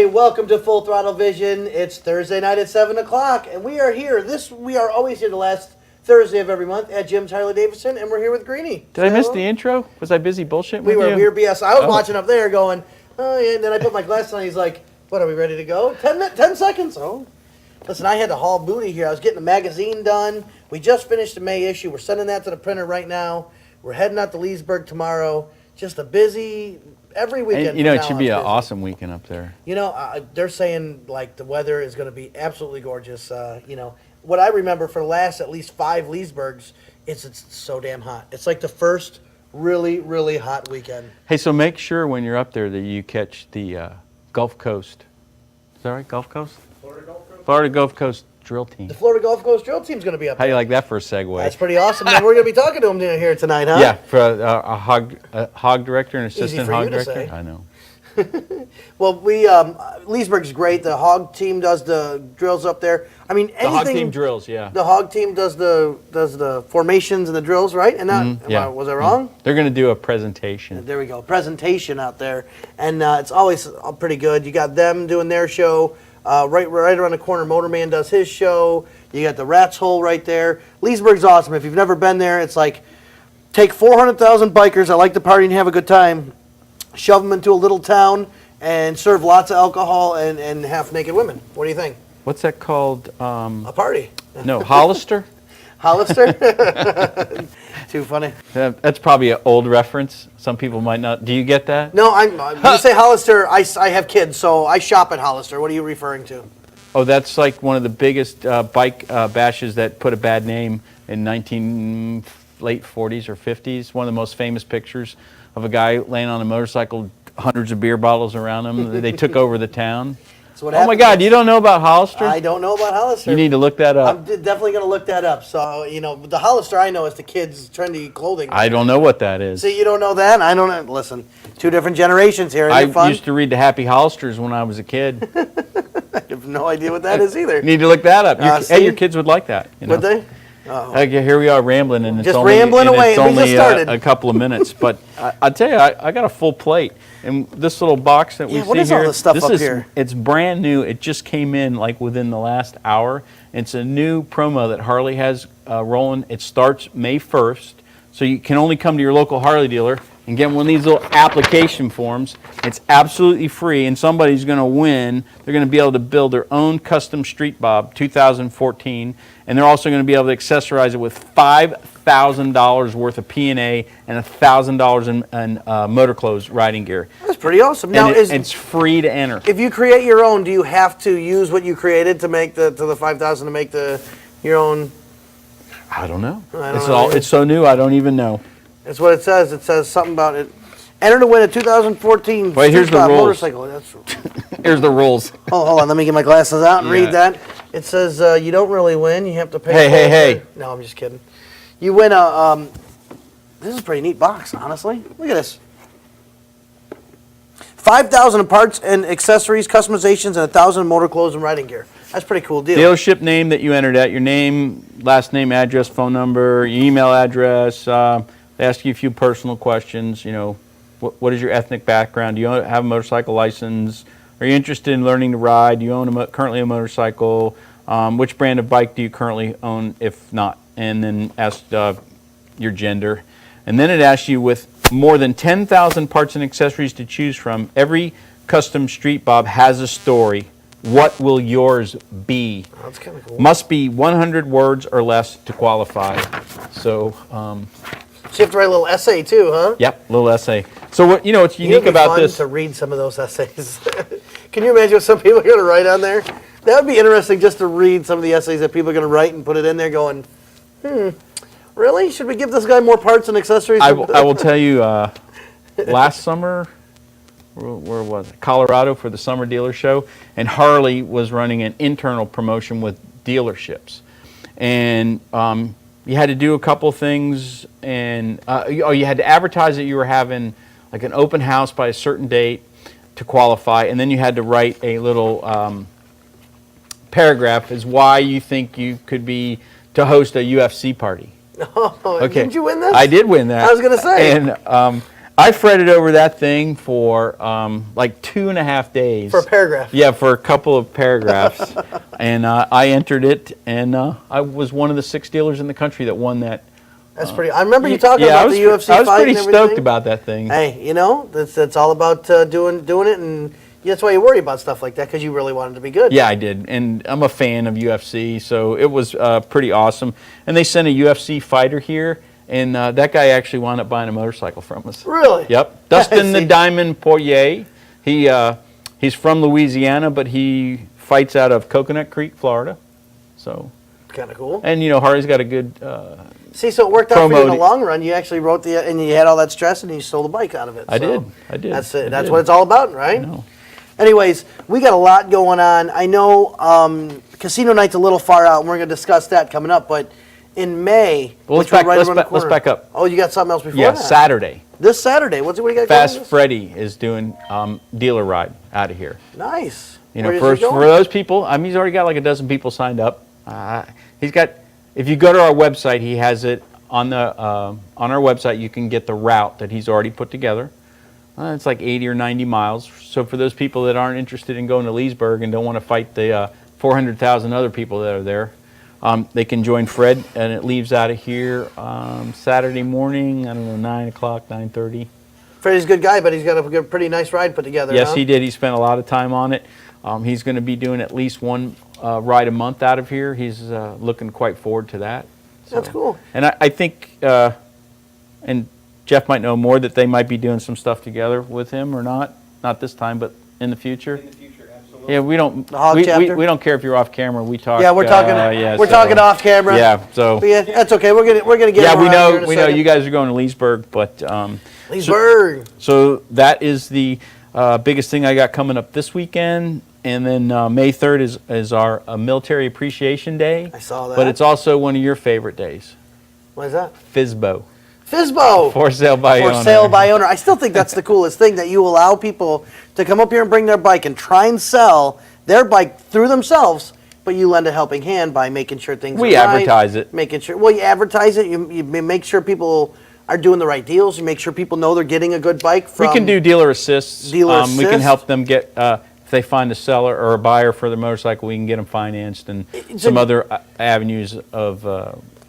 everybody. Welcome to Full Throttle Vision. It's Thursday night at 7 o'clock, and we are here. We are always here the last Thursday of every month at Jim's Harley Davidson, and we're here with Greenie. Did I miss the intro? Was I busy bullshitting with you? We were BS. I was watching up there going, oh, yeah, and then I put my glasses on. He's like, what, are we ready to go? 10 seconds. Oh. Listen, I had to haul booty here. I was getting the magazine done. We just finished the May issue. We're sending that to the printer right now. We're heading out to Leesburg tomorrow. Just a busy, every weekend. And, it should be an awesome weekend up there. They're saying, like, the weather is going to be absolutely gorgeous. What I remember for the last at least 5 Leesburgs, it's so damn hot. It's like the first really, really hot weekend. Hey, so make sure when you're up there that you catch the Gulf Coast. Is that right? Gulf Coast? Florida Gulf Coast? Florida Gulf Coast drill team. The Florida Gulf Coast drill team's going to be up there. How do you like that for a segue? That's pretty awesome. Man, we're going to be talking to them here tonight, huh? Yeah, for a hog director and assistant hog director. Say. I know. Well, Leesburg's great. The hog team does the drills up there. I mean, anything. The hog team drills, yeah. The hog team does the formations and the drills, right? And was I wrong? They're going to do a presentation. There we go, presentation out there, and it's always pretty good. You got them doing their show. Right around the corner, Motorman does his show. You got the Rat's Hole right there. Leesburg's awesome. If you've never been there, it's like take 400,000 bikers that like to party and have a good time, shove them into a little town, and serve lots of alcohol and half-naked women. What do you think? What's that called? A party. No, Hollister? Hollister? Too funny. That's probably an old reference. Some people might not. Do you get that? No, when you say Hollister, I have kids, so I shop at Hollister. What are you referring to? Oh, that's like one of the biggest bike bashes that put a bad name in late 40s or 50s. One of the most famous pictures of a guy laying on a motorcycle, hundreds of beer bottles around him. They took over the town. Oh my God, you don't know about Hollister? I don't know about Hollister. You need to look that up. I'm definitely going to look that up. So, the Hollister I know is the kids' trendy clothing. I don't know what that is. See, you don't know that? I don't know. Listen, 2 different generations here. Isn't it fun? Used to read the Happy Hollisters when I was a kid. I have no idea what that is either. You need to look that up. Your kids would like that. Would they? Oh. Okay, here we are rambling, and it's only a couple of minutes. But I tell you, I got a full plate. And this little box that we see here, what is all this stuff up here? It's brand new. It just came in like within the last hour. It's a new promo that Harley has rolling. It starts May 1st, so you can only come to your local Harley dealer and get one of these little application forms. It's absolutely free, and somebody's going to win. They're going to be able to build their own custom Street Bob 2014, and they're also going to be able to accessorize it with $5,000 worth of P&A and $1,000 in motor clothes riding gear. That's pretty awesome. Now, it's free to enter. If you create your own, do you have to use what you created to make the $5,000 to make your own? I don't know. It's so new. I don't even know. That's what it says. It says something about it. Enter to win a 2014 here's the rules. motorcycle. Here's the rules. Hold on. Let me get my glasses out and read that. It says you don't really win. You have to pay. Hey. No, I'm just kidding. You win a. This is a pretty neat box, honestly. Look at this. 5,000 parts and accessories, customizations, and 1,000 motor clothes and riding gear. That's a pretty cool deal. Dealership name that you entered at, your name, last name, address, phone number, your email address. They ask you a few personal questions. What is your ethnic background? Do you have a motorcycle license? Are you interested in learning to ride? Do you own currently a motorcycle? Which brand of bike do you currently own, if not? And then ask your gender. And then it asks you, with more than 10,000 parts and accessories to choose from, every custom Street Bob has a story. What will yours be? Oh, that's kind of cool. Must be 100 words or less to qualify. So you have to write a little essay too, huh? Yep, little essay. So what's unique about this? To read some of those essays. Can you imagine what some people are going to write on there? That would be interesting, just to read some of the essays that people are going to write and put it in there going, really? Should we give this guy more parts and accessories? I will tell you, last summer, where was it? Colorado, for the summer dealer show, and Harley was running an internal promotion with dealerships. And you had to do a couple things, and you had to advertise that you were having like an open house by a certain date to qualify, and then you had to write a little paragraph as why you think you could be to host a UFC party. Oh, okay. Didn't you win this? I did win that. I was going to say. And I fretted over that thing for like 2.5 days. For a paragraph. Yeah, for a couple of paragraphs. And I entered it, and I was one of the 6 dealers in the country that won that. That's pretty. I remember you talking about the UFC I was fight pretty and everything. stoked about that thing. Hey, you know, that's all about doing it, and that's why you worry about stuff like that, because you really want it to be good. Yeah, I did, and I'm a fan of UFC, so it was pretty awesome. And they sent a UFC fighter here, and that guy actually wound up buying a motorcycle from us. Really? Yep. Dustin the Diamond Poirier. He's from Louisiana, but he fights out of Coconut Creek, Florida. So. Kind of cool. And Harley's got a good. See, so it worked out for you in the promo- long run. You actually wrote and you had all that stress, and you sold a bike out of it. I So did. That's it. I That's did. what it's all about, right? I know. Anyways, we got a lot going on. I know Casino Night's a little far out, and we're going to discuss that coming up. But in May, Well, which we're right around the let's corner. back up. Oh, you got something else before Yeah, that? Saturday. This Saturday. What do you got Fast going? Freddy is doing dealer ride out of here. Nice. For those people, he's already got like a dozen people signed up. He's got. If you go to our website, he has it on our website. You can get the route that he's already put together. It's like 80 or 90 miles. So for those people that aren't interested in going to Leesburg and don't want to fight the 400,000 other people that are there, they can join Fred, and it leaves out of here Saturday morning. I don't know, 9 o'clock, 9:30. Freddy's a good guy, but he's got a pretty nice ride put together. Yes, huh? he did. He spent a lot of time on it. He's going to be doing at least one ride a month out of here. He's looking quite forward to that. So. That's cool. And I think, and Jeff might know more, that they might be doing some stuff together with him or not. Not this time, but in the future. In the future, absolutely. Yeah, we don't. The hog we chapter? don't care if you're off camera. We talk. Yeah, we're talking. We're talking off camera. Yeah, so. But yeah, that's okay. We're gonna get. Yeah, him we around here in know. a We know second. you guys are going to Leesburg, but. Leesburg. So that is the biggest thing I got coming up this weekend. And then May 3rd is our Military Appreciation Day. I saw that. But it's also one of your favorite days, What is that? FSBO. FSBO. For sale by owner. For sale by owner. I still think that's the coolest thing, that you allow people to come up here and bring their bike and try and sell their bike through themselves, but you lend a helping hand by making sure things We are right, advertise it. Making sure, well, you advertise it. You make sure people are doing the right deals. You make sure people know they're getting a good bike from. We can do dealer assists. Dealer We can assist. help them get, if they find a seller or a buyer for their motorcycle, we can get them financed and some other avenues of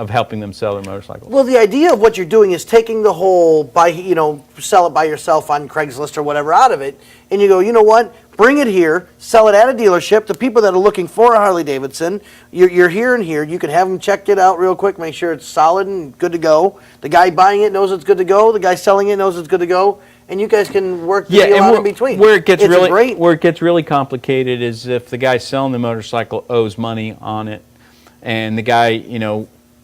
helping them sell their motorcycles. Well, the idea of what you're doing is taking the whole sell it by yourself on Craigslist or whatever out of it, and you go, you know what? Bring it here, sell it at a dealership. The people that are looking for a Harley Davidson, you're here and here. You can have them check it out real quick, make sure it's solid and good to go. The guy buying it knows it's good to go. The guy selling it knows it's good to go, and you guys can work the deal out in between. Where it gets It's where it gets really complicated is if the guy selling the motorcycle owes money on it, and the guy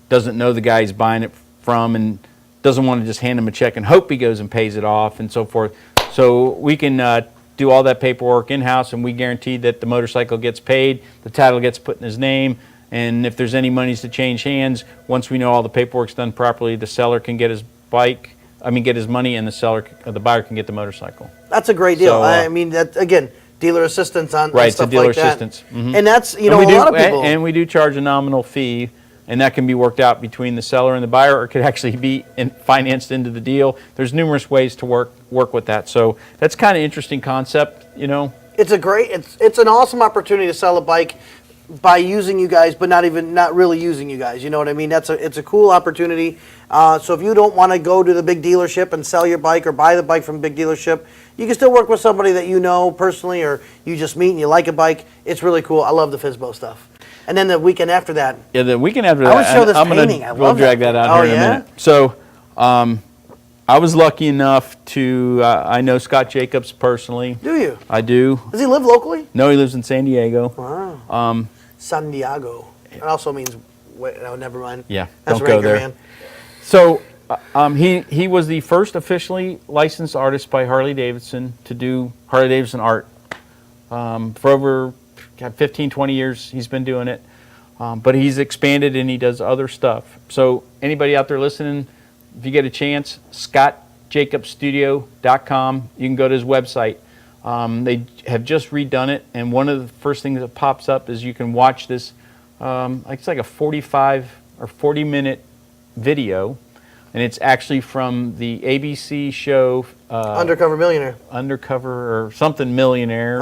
doesn't know the guy he's buying it from and doesn't want to just hand him a check and hope he goes and pays it off and so forth. So we can do all that paperwork in-house, and we guarantee that the motorcycle gets paid, the title gets put in his name, and if there's any monies to change hands, once we know all the paperwork's done properly, the seller can get his get his money, and the buyer can get the motorcycle. That's a great deal. So, I mean, that again, dealer assistance on Right, on it's a stuff dealer like that. assistance. Mhm. And that's And a lot of people. And we do charge a nominal fee, and that can be worked out between the seller and the buyer, or it could actually be financed into the deal. There's numerous ways to work with that. So that's kind of interesting concept, It's an awesome opportunity to sell a bike by using you guys, but not really using you guys. You know what I mean? It's a cool opportunity. So if you don't want to go to the big dealership and sell your bike or buy the bike from a big dealership, you can still work with somebody that you know personally, or you just meet and you like a bike. It's really cool. I love the FSBO stuff. And then the weekend after that, Yeah, the weekend after that, would show this I'm painting. I we'll love drag that. that out Oh, here in a yeah? minute. So, I was lucky enough to, I know Scott Jacobs personally. do you? I do. Does he live locally? No, he lives in San Diego. Wow. San Diego. It also means, no, never mind. Yeah, That's don't go Ranger there. Man. So, he was the first officially licensed artist by Harley Davidson to do Harley Davidson art. For over 15, 20 years, he's been doing it. But he's expanded and he does other stuff. So anybody out there listening, if you get a chance, scottjacobstudio.com. You can go to his website. They have just redone it, and one of the first things that pops up is you can watch this. It's like a 45 or 40-minute video and it's actually from the ABC show Undercover Millionaire. Undercover or something Millionaire.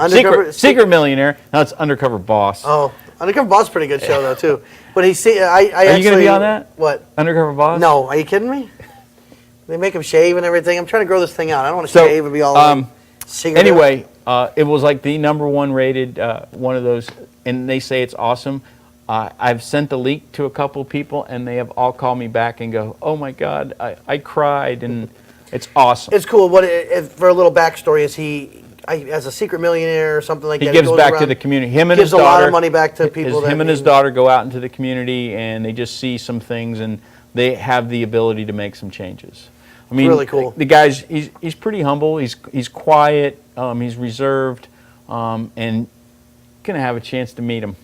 Secret Millionaire. No, it's Undercover Boss. Oh, Undercover Boss is a pretty good show though too. But are you going to be on that? What? Undercover Boss? No, are you kidding me? They make him shave and everything. I'm trying to grow this thing out. I don't want to shave and be all secretive. Anyway, it was like the #1 rated one of those, and they say it's awesome. I've sent the leak to a couple people, and they have all called me back and go, "Oh my God, I cried," and it's awesome. It's cool. For a little backstory, is he as a secret millionaire or something like that? He gives back to the community. Him and his daughter. Gives a lot of money back to people. Him and his daughter go out into the community, and they just see some things, and they have the ability to make some changes. I mean, really cool. The guy's he's pretty humble. He's quiet. He's reserved, and gonna have a chance to meet him.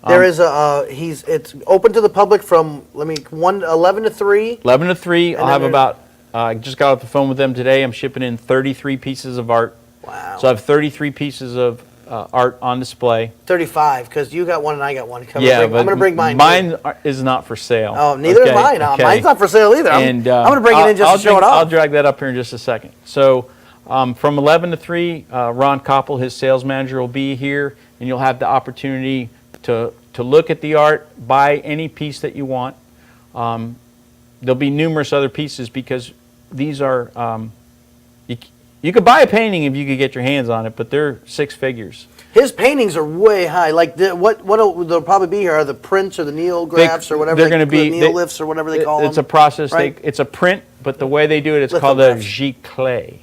There is it's open to the public from 11 to 3. 11 to 3. I'll have about. I just got off the phone with them today. I'm shipping in 33 pieces of art. Wow. So I have 33 pieces of art on display. 35, because you got one and I got one. I'm but going to bring mine. Mine is not for sale. Oh, neither is mine. Okay. Mine's not for sale either. I'm going to bring it in just to show it off. I'll drag that up here in just a second. So from 11 to 3, Ron Koppel, his sales manager, will be here, and you'll have the opportunity to look at the art, buy any piece that you want. There'll be numerous other pieces because these are, you could buy a painting if you could get your hands on it, but they're 6 figures. His paintings are way high. Like what they'll probably be here are the prints or the neographs or whatever. They're going to be neoliths or whatever they call them. It's a process. Right? It's a print, but the way they do it, it's called a giclée.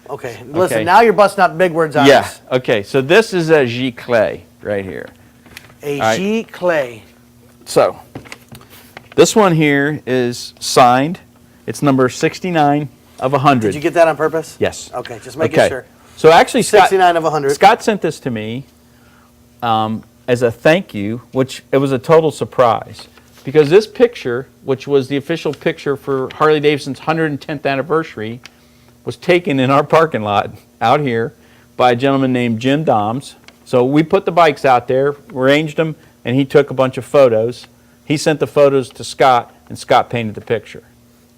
Okay, listen. Now you're busting out big words out. Yeah. Okay. So this is a giclée right here. A giclée. So this one here is signed. It's number 69 of 100. Did you get that on purpose? Yes. Okay, just making sure. So actually, 69 of 100. Scott sent this to me as a thank you, which it was a total surprise because this picture, which was the official picture for Harley Davidson's 110th anniversary, was taken in our parking lot out here by a gentleman named Jim Doms. So we put the bikes out there, arranged them, and he took a bunch of photos. He sent the photos to Scott, and Scott painted the picture.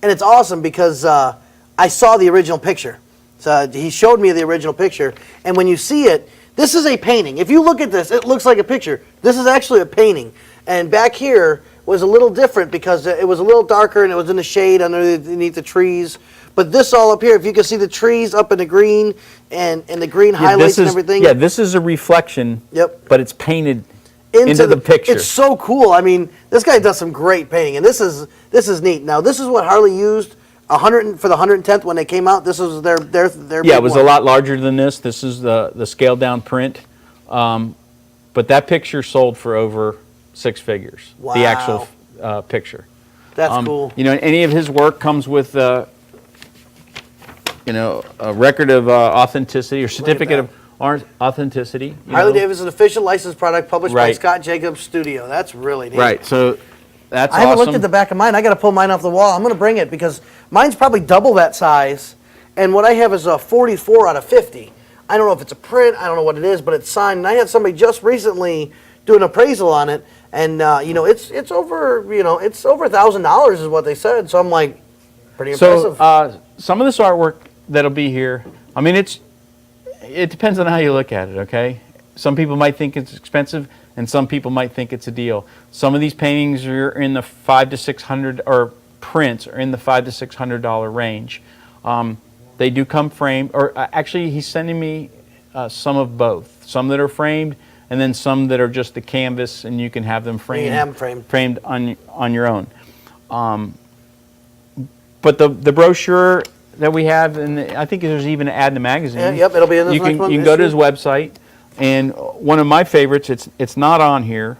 And it's awesome because I saw the original picture. So he showed me the original picture, and when you see it, this is a painting. If you look at this, it looks like a picture. This is actually a painting. And back here was a little different because it was a little darker and it was in the shade underneath the trees. But this all up here, if you can see the trees up in the green and the green highlights and everything. Yeah, this is a reflection. Yep. But it's painted into the picture. It's so cool. I mean, this guy does some great painting, and this is neat. Now, this is what Harley used for the 110th when they came out. This was their yeah, it was a lot larger than this. This is the scaled down print. But that picture sold for over 6 figures. Wow. The actual picture. That's cool. You know, any of his work comes with a record of authenticity or certificate of authenticity. Harley Davidson official licensed product published by Scott Jacobs Studio. That's really neat. Right. So that's I haven't looked at the back of mine. I got to pull mine off the wall. I'm going to bring it because mine's probably double that size, and what I have is a 44 out of 50. I don't know if it's a print. I don't know what it is, but it's signed. And I had somebody just recently do an appraisal on it, and it's over $1,000 is what they said. So I'm like, pretty impressive. So some of this artwork that'll be here, I mean, it depends on how you look at it. Okay, some people might think it's expensive, and some people might think it's a deal. Some of these paintings are in the $500 to $600, or prints are in the $500 to $600 range. They do come framed, or actually he's sending me some of both. Some that are framed, and then some that are just the canvas, and you can have them framed. You can have them framed on your own. But the brochure that we have, and I think there's even an ad in the magazine. Yeah, yep, it'll be in this next one. You can go to his website, and one of my favorites, it's not on here.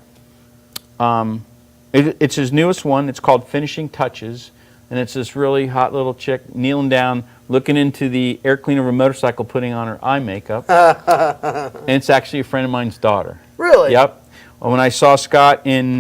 It's his newest one. It's called Finishing Touches, and it's this really hot little chick kneeling down, looking into the air cleaner of a motorcycle, putting on her eye makeup. And it's actually a friend of mine's daughter. Really? Yep. When I saw Scott in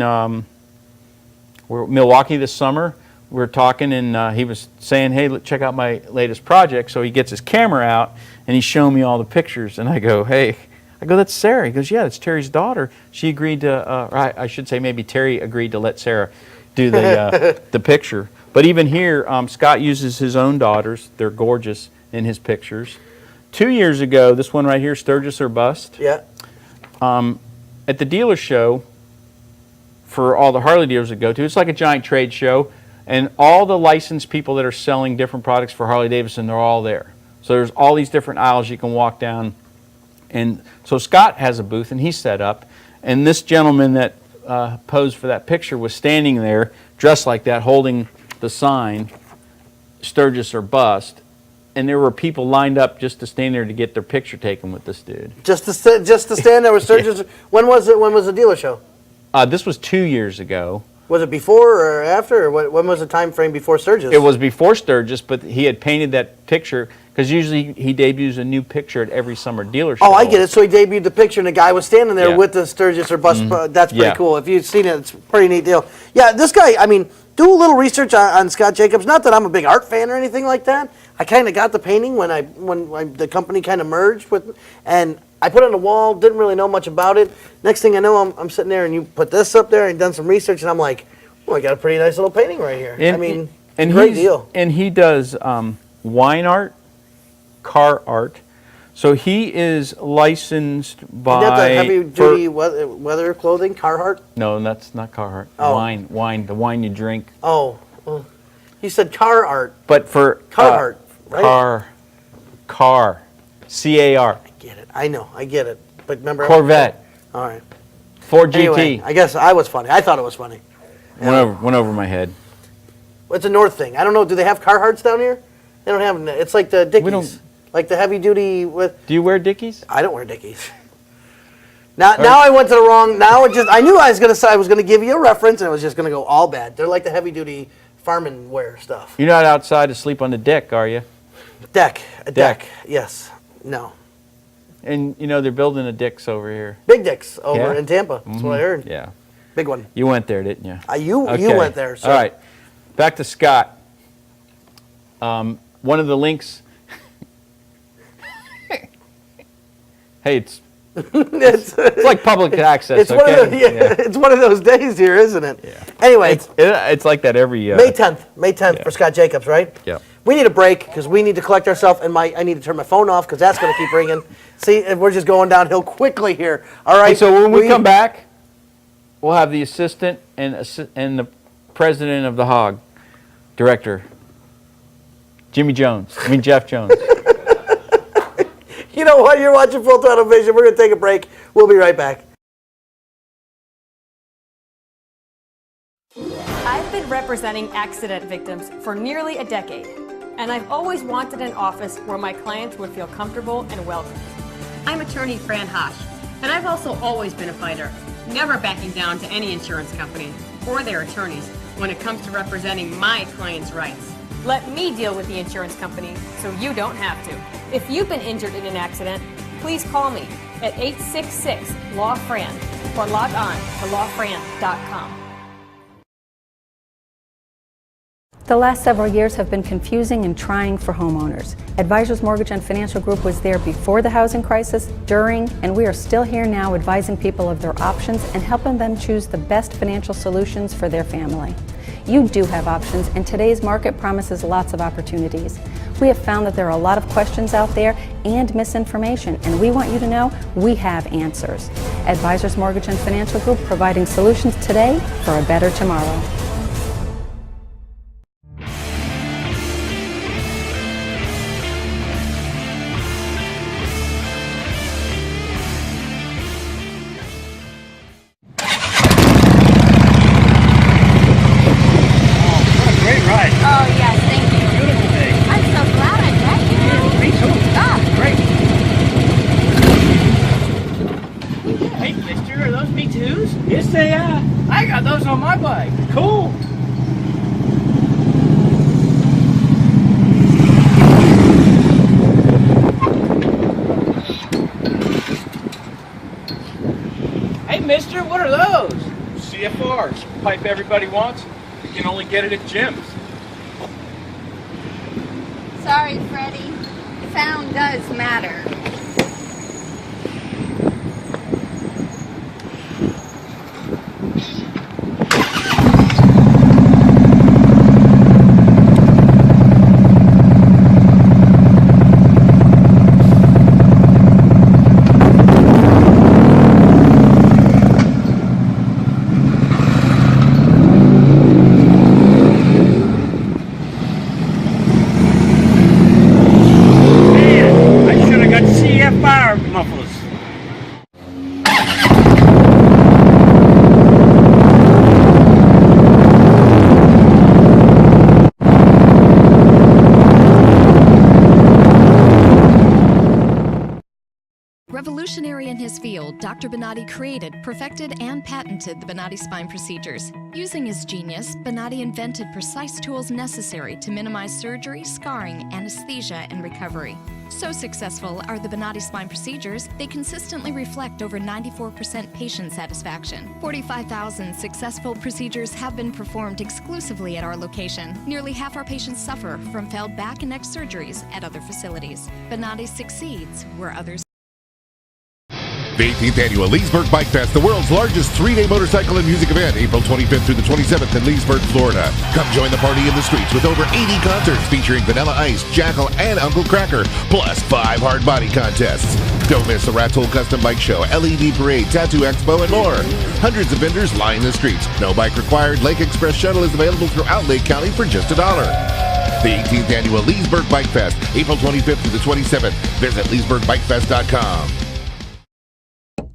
Milwaukee this summer, we were talking, and he was saying, hey, check out my latest project. So he gets his camera out, and he's showing me all the pictures. And I go, hey, that's Sarah. He goes, yeah, that's Terry's daughter. She agreed to, I should say maybe Terry agreed to let Sarah do the picture. But even here, Scott uses his own daughters. They're gorgeous in his pictures. 2 years ago, this one right here, Sturgis or Bust. Yeah. At the dealer show, for all the Harley dealers that go to, it's like a giant trade show, and all the licensed people that are selling different products for Harley Davidson, they're all there. So there's all these different aisles you can walk down. And so Scott has a booth, and he's set up. And this gentleman that posed for that picture was standing there, dressed like that, holding the sign, Sturgis or Bust. And there were people lined up just to stand there to get their picture taken with this dude. Just to stand there with Sturgis. Yeah. When was it? When was the dealer show? This was 2 years ago. Was it before or after? Or when was the time frame before Sturgis? It was before Sturgis, but he had painted that picture, because usually he debuts a new picture at every summer dealer show. Oh, I get it. So he debuted the picture, and the guy was standing there with the Sturgis or Bust. That's pretty cool. If you've seen it, it's a pretty neat deal. Yeah, this guy, I mean, do a little research on Scott Jacobs. Not that I'm a big art fan or anything like that. I kind of got the painting when the company kind of merged with, and I put it on the wall. Didn't really know much about it. Next thing I know, I'm sitting there, and you put this up there, and done some research, and I'm like, oh, I got a pretty nice little painting right here. And, I mean, and great deal. And he does wine art, car art. So he is licensed by. Is that the heavy-duty weather clothing, Carhartt? No, that's not Carhartt. Oh. Wine, the wine you drink. Oh, he said car art. But for Carhartt, right? Car, C-A-R. I get it. I know. I get it. But remember. Corvette. All right. Ford GT. Anyway, I guess I was funny. I thought it was funny. Went over my head. It's a North thing. I don't know. Do they have Carhartts down here? They don't have them. It's like the Dickies. Like the heavy duty with. Do you wear Dickies? I don't wear Dickies. Now I went to the wrong. I knew I was gonna say I was gonna give you a reference, and it was just gonna go all bad. They're like the heavy duty farming wear stuff. You're not outside to sleep on the deck, are you? A deck. Yes. No. And you know they're building the Dicks over here. Big Dicks over in Tampa. That's what I heard. Yeah. Big one. You went there, didn't you? You went there. So. All right. Back to Scott. One of the links. Hey, it's like public access. It's one of those days here, isn't it? Yeah. Anyway, it's like that every May 10th for Scott Jacobs, right? Yeah. We need a break because we need to collect ourselves, and I need to turn my phone off because that's going to keep ringing. See, we're just going downhill quickly here. All right. Hey, so when we come back, we'll have the assistant and the president of the Hog, director, Jeff Jones. You know what? You're watching Full Throttle Vision. We're going to take a break. We'll be right back. I've been representing accident victims for nearly a decade, and I've always wanted an office where my clients would feel comfortable and welcomed. I'm attorney Fran Hosh, and I've also always been a fighter, never backing down to any insurance company or their attorneys when it comes to representing my clients' rights. Let me deal with the insurance company so you don't have to. If you've been injured in an accident, please call me at 866-LAW-FRAN or log on to lawfran.com. The last several years have been confusing and trying for homeowners. Advisors Mortgage and Financial Group was there before the housing crisis, during, and we are still here now advising people of their options and helping them choose the best financial solutions for their family. You do have options, and today's market promises lots of opportunities. We have found that there are a lot of questions out there and misinformation, and we want you to know we have answers. Advisors Mortgage and Financial Group, providing solutions today for a better tomorrow. Yes, they are. I got those on my bike. Cool. Hey, mister, what are those? CFRs. Pipe everybody wants. You can only get it at gyms. Sorry, Freddie. Sound does matter. visionary in his field, Dr. Bonatti created, perfected, and patented the Bonatti spine procedures. Using his genius, Bonatti invented precise tools necessary to minimize surgery, scarring, anesthesia, and recovery. So successful are the Bonatti spine procedures, they consistently reflect over 94% patient satisfaction. 45,000 successful procedures have been performed exclusively at our location. Nearly half our patients suffer from failed back and neck surgeries at other facilities. Bonatti succeeds where others. The 18th Annual Leesburg Bike Fest, the world's largest three-day motorcycle and music event, April 25th through the 27th in Leesburg, Florida. Come join the party in the streets with over 80 concerts featuring Vanilla Ice, Jackal, and Uncle Cracker, plus 5 hard body contests. Don't miss the Throttle Custom Bike Show, LED Parade, Tattoo Expo, and more. Hundreds of vendors line the streets. No bike required. Lake Express Shuttle is available throughout Lake County for just $1. The 18th Annual Leesburg Bike Fest, April 25th through the 27th. Visit leesburgbikefest.com.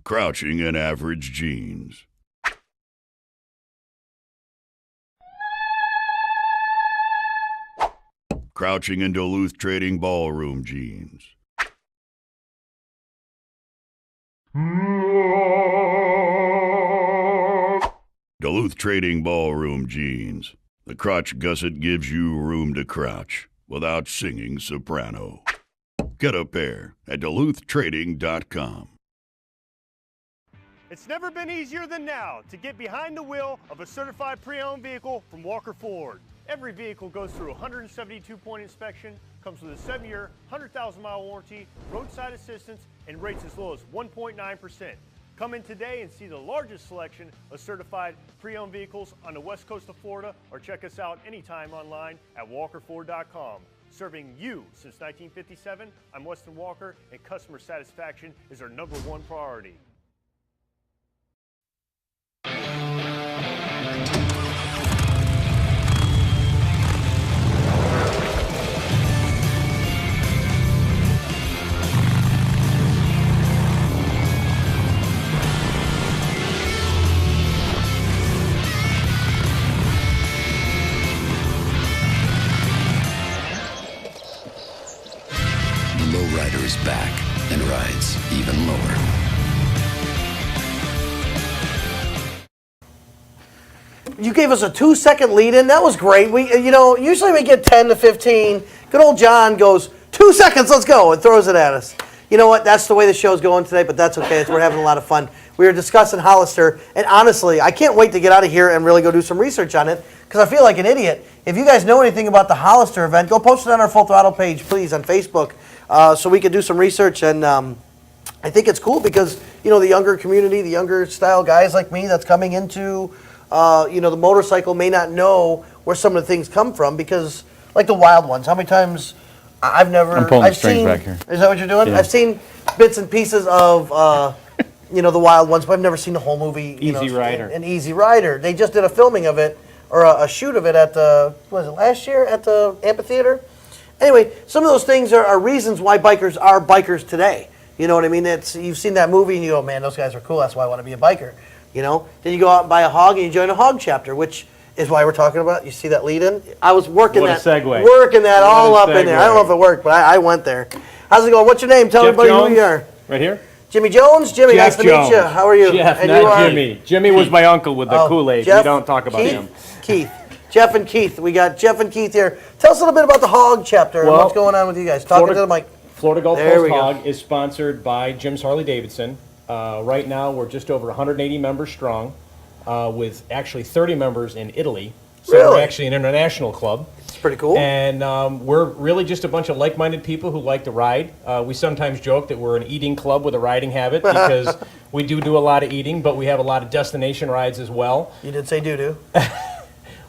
Crouching in average jeans. Crouching in Duluth Trading Ballroom jeans. Duluth Trading Ballroom jeans. The crotch gusset gives you room to crouch without singing soprano. Get a pair at duluthtrading.com. It's never been easier than now to get behind the wheel of a certified pre-owned vehicle from Walker Ford. Every vehicle goes through a 172-point inspection, comes with a 7-year, 100,000-mile warranty, roadside assistance, and rates as low as 1.9%. Come in today and see the largest selection of certified pre-owned vehicles on the west coast of Florida, or check us out anytime online at walkerford.com. Serving you since 1957, I'm Weston Walker, and customer satisfaction is our #1 priority. Lowrider is back and rides even lower. You gave us a 2-second lead in. That was great. Usually we get 10 to 15. Good old John goes, 2 seconds, let's go, and throws it at us. You know what? That's the way the show's going today, but that's okay. We're having a lot of fun. We were discussing Hollister, and honestly, I can't wait to get out of here and really go do some research on it, because I feel like an idiot. If you guys know anything about the Hollister event, go post it on our Full Throttle page, please, on Facebook, so we can do some research. And I think it's cool because, the younger community, the younger style guys like me that's coming into the motorcycle may not know where some of the things come from, because, like the wild ones, how many times I've pulling the strings back here. Is that what you're doing? Yeah. I've seen bits and pieces of, the wild ones, but I've never seen the whole movie. Easy Rider. An Easy Rider. They just did a filming of it, or a shoot of it at the, was it last year, at the amphitheater? Anyway, some of those things are reasons why bikers are bikers today. You know what I mean? You've seen that movie and you go, man, those guys are cool, that's why I want to be a biker. Then you go out and buy a hog and you join a hog chapter, which is why we're talking about. You see that lead in? I was working What a segue. working that What all a up in there. I don't know if segue. it worked, but I went there. How's it going? What's your name? Tell Jeff everybody Jones, who you are. right here. Jimmy Jones? Jimmy, Jeff nice to meet you. Jones. How are you? Jeff, And not you are? Jimmy. Jimmy was my uncle with the Kool-Aid. We Jeff, don't talk about Keith? him. Keith. Jeff and Keith. We got Jeff and Keith here. Tell us a little bit about the hog chapter and Well, what's going on with you guys. Talking to the mic. Florida Gulf There we Coast go. Hog is sponsored by Jim's Harley Davidson. Right now, we're just over 180 members strong, with actually 30 members in Italy. So Really? we're actually an international club. It's pretty cool. And we're really just a bunch of like-minded people who like to ride. We sometimes joke that we're an eating club with a riding habit because we do a lot of eating, but we have a lot of destination rides as well. You did say doo-doo.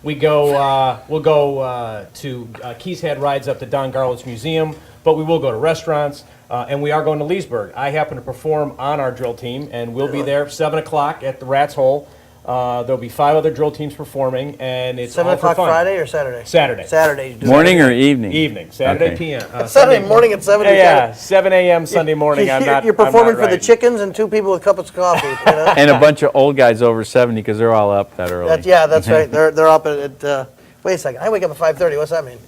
We'll go to Keys Head rides up to Don Garlitz Museum, but we will go to restaurants, and we are going to Leesburg. I happen to perform on our drill team, and we'll be there 7 o'clock at the Rat's Hole. There'll be 5 other drill teams performing, and it's 7 all for o'clock fun. Friday or Saturday? Saturday. Saturday. Morning or evening? Evening, Saturday Okay. p.m. Saturday morning at 7 Yeah, 7 a.m. Sunday morning. You're performing for the chickens and 2 people with cups of coffee. And a bunch of old guys over 70 because they're all up that early. That's right. They're up at wait a second. I wake up at 5:30. What's that mean?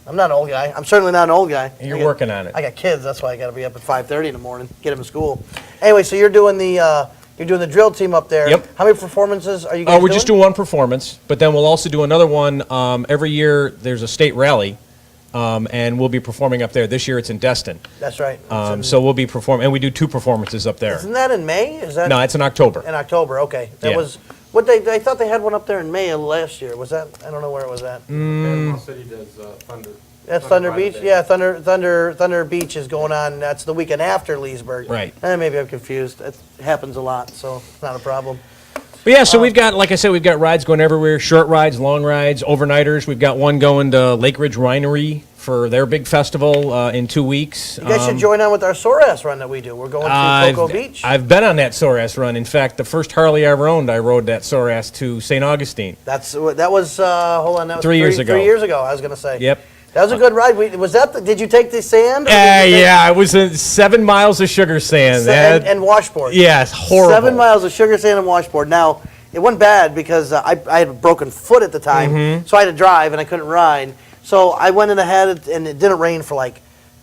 I'm not an old guy. I'm certainly not an old guy. You're working on it. I got kids. That's why I got to be up at 5:30 in the morning, get them to school. Anyway, so you're doing the drill team up there. Yep. How many performances are you guys doing? We're just doing one performance, but then we'll also do another one. Every year there's a state rally, and we'll be performing up there. This year it's in Destin. That's right. So we'll be performing, and we do 2 performances up there. Isn't that in May? Is that? No, it's in October. In October, okay. That Yeah. was what they thought they had one up there in May of last year. Was that? I don't know where it was at. Panama City does Thunder. That's Thunder Friday Beach. day. Yeah, Thunder Beach is going on. That's the weekend after Leesburg. Right. Maybe I'm confused. It happens a lot, so it's not a problem. But yeah, so we've got, like I said, we've got rides going everywhere, short rides, long rides, overnighters. We've got one going to Lake Ridge Winery for their big festival in 2 weeks. You guys should join on with our sore ass run that we do. We're going to Cocoa Beach. I've been on that sore ass run. In fact, the first Harley I ever owned, I rode that sore ass to St. Augustine. That was hold on, that was 3 years ago. 3 years ago, I was going to say. Yep. That was a good ride. Did you take the sand? Yeah, it was 7 miles of sugar sand. And washboard. Yeah, it's horrible. 7 miles of sugar sand and washboard. Now, it wasn't bad because I had a broken foot at the time, so I had to drive and I couldn't ride. So I went in ahead, and it didn't rain for like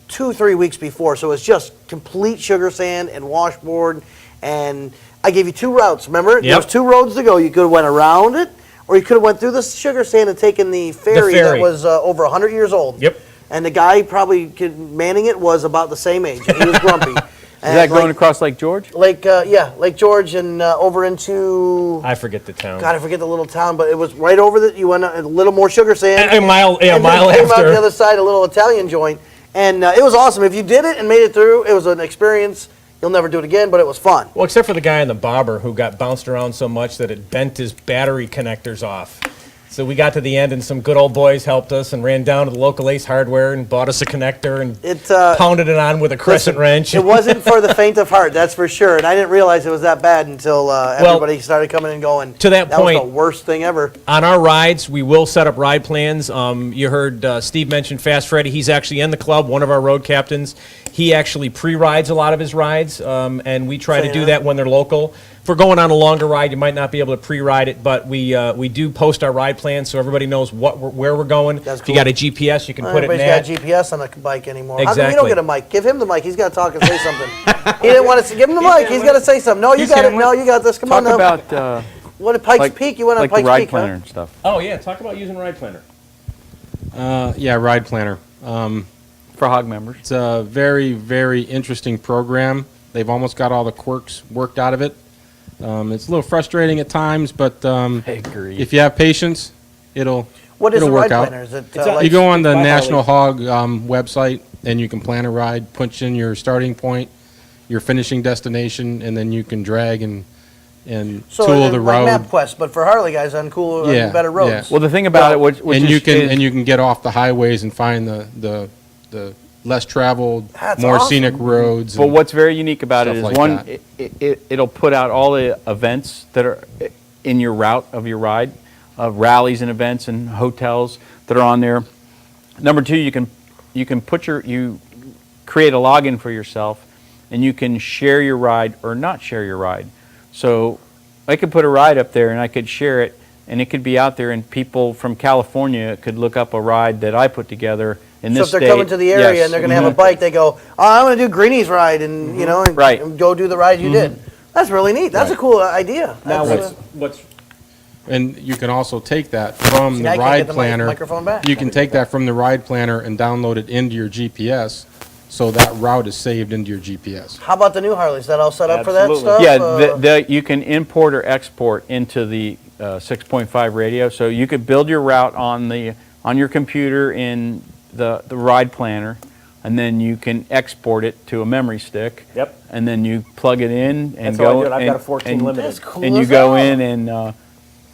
2-3 weeks before, so it was just complete sugar sand and washboard. And I gave you 2 routes, remember? There was 2 roads to go. You could have went around it, or you could have went through the sugar sand and taken the ferry that was over 100 years old. Yep. And the guy probably manning it was about the same age. He was grumpy. Is that going across Lake George? Lake George and over into... I forget the town. God, I forget the little town, but it was right over that. You went a little more sugar sand. A mile and mile then came after. out the other side, a little Italian joint. And it was awesome. If you did it and made it through, it was an experience. You'll never do it again, but it was fun. Well, except for the guy in the bobber who got bounced around so much that it bent his battery connectors off. So we got to the end, and some good old boys helped us and ran down to the local Ace Hardware and bought us a connector and pounded it on with a crescent wrench. It wasn't for the faint of heart, that's for sure. And I didn't realize it was that bad until everybody started coming and going. To that point, was the worst thing ever. On our rides, we will set up ride plans. You heard Steve mention Fast Freddy. He's actually in the club, one of our road captains. He actually pre-rides a lot of his rides, and we try to do that when they're local. If we're going on a longer ride, you might not be able to pre-ride it, but we do post our ride plans so everybody knows where we're going. That's If cool. you got a GPS, you can put it in Everybody's that. got GPS on a bike anymore. How come Exactly. you don't get a mic? Give him the mic. He's got to talk and say something. He didn't want to give him the mic. He's got to say something. No, you got it. No, you got this. Come on now. Talk about what at Pikes Peak? You went on like Pikes the ride Peak, planner huh? and stuff. Oh, yeah. Talk about using Ride Planner. Yeah, Ride Planner. For hog members. It's a very, very interesting program. They've almost got all the quirks worked out of it. It's a little frustrating at times, but agree. if you have patience, it'll What is it'll a work ride out. planner? Is it You go on the by National Harley. Hog website, and you can plan a ride, punch in your starting point, your finishing destination, and then you can drag and tool the like road. MapQuest, but for Harley guys on cool, Yeah, on better roads. Well, the thing about it, which and you is, can is- and you can get off the highways and find the less traveled, That's more awesome. scenic roads. But and what's very unique about it stuff is like one, it'll put out all the events that are in your route of your ride, rallies and events and hotels that are on there. Number 2, you can create a login for yourself, and you can share your ride or not share your ride. So I could put a ride up there and I could share it, and it could be out there, and people from California could look up a ride that I put together in So this if they're state. coming to the area Yes. and they're going to have a bike, they go, "Oh, I'm going to do Greenie's ride," and you know, and, Right. and go do the ride you did. That's really neat. That's a cool idea. Now, That's, what's And you can also take that from See, the I can't ride get the planner. microphone back. You can take that from the ride planner and download it into your GPS, so that route is saved into your GPS. how about the new Harleys? Is that all set up for that stuff? Yeah, you can import or export into the 6.5 radio. So you could build your route on your computer in the ride planner, and then you can export it to a memory stick. Yep. And then you plug it in and That's how I go. do it. I've and, got a 14 and, limited. That's cool and you as go hell. in and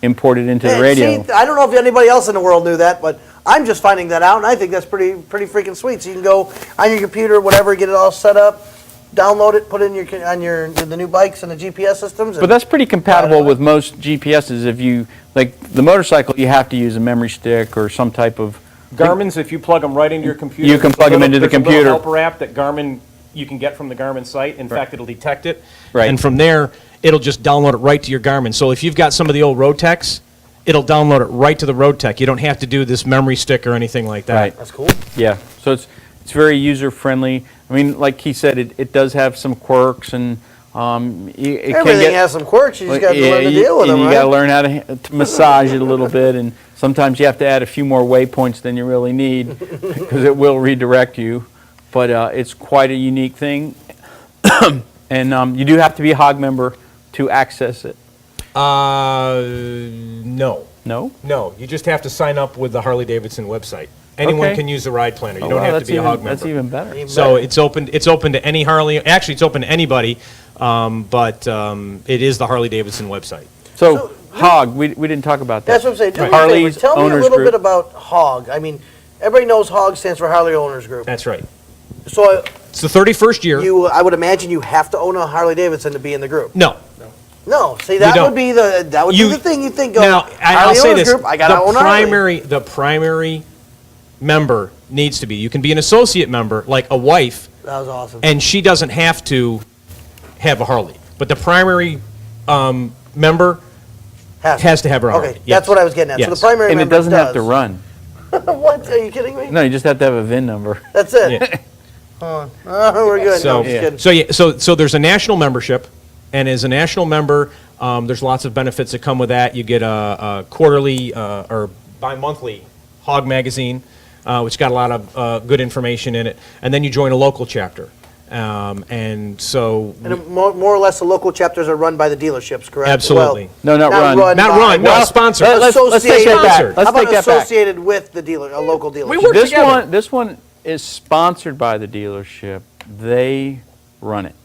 import it into the Hey, radio. see, I don't know if anybody else in the world knew that, but I'm just finding that out, and I think that's pretty freaking sweet. So you can go on your computer, whatever, get it all set up, download it, put it in on the new bikes and the GPS systems. But that's pretty compatible with most GPSs. If you like the motorcycle, you have to use a memory stick or some type of. Garmin's, if you plug them right into your computer. You can there's a plug 'em little- into the there's a little computer. helper app that Garmin, you can get from the Garmin site. In fact, it'll detect it. Right. And from there, it'll just download it right to your Garmin. So if you've got some of the old road techs it'll download it right to the Road Tech. You don't have to do this memory stick or anything like that. Right. That's cool. Yeah, so it's very user-friendly. I mean, like he said, it does have some quirks, and it can Everything has some quirks. You just got to learn to deal with and them, you right? got to learn how to massage it a little bit, and sometimes you have to add a few more waypoints than you really need because it will redirect you. But it's quite a unique thing, and you do have to be a HOG member to access it. No. No? No, you just have to sign up with the Harley Davidson website. Anyone Okay. can use the ride planner. You Oh, don't wow, have to that's be a HOG even- member. that's even better. Even So better. it's open to any Harley. Actually, it's open to anybody, but it is the Harley Davidson website. So HOG, we didn't talk about that. That's what I'm saying. Do me a Harley's favor. Tell me a Owners little Group. bit about HOG. I mean, everybody knows HOG stands for Harley Owners Group. That's right. So It's the 31st year. I would imagine you have to own a Harley Davidson to be in the group. No. No, see that don't. would be the thing you think of. Now, I'll Harley say Owners this: Group, I gotta own a Harley. the primary member needs to be. You can be an associate member, like a wife, That was awesome. and she doesn't have to have a Harley. But the primary member has to have her Harley. Okay, that's what I was getting at. So Yes. the primary And it member doesn't have to does. run. What? Are you kidding me? No, you just have to have a VIN number. That's it. Yeah. Oh, we're good. No, So, I'm just kidding. so there's a national membership, and as a national member, there's lots of benefits that come with that. You get a quarterly or bi-monthly HOG magazine, which got a lot of good information in it, and then you join a local chapter. And so, And more or less, the local chapters are run by the dealerships, correct? Absolutely. No, not run. Not run, no, sponsored. Let's take that back. How Let's about take that back. associated with the dealer, a local dealership? We work This together. this one is sponsored by the dealership. They run it.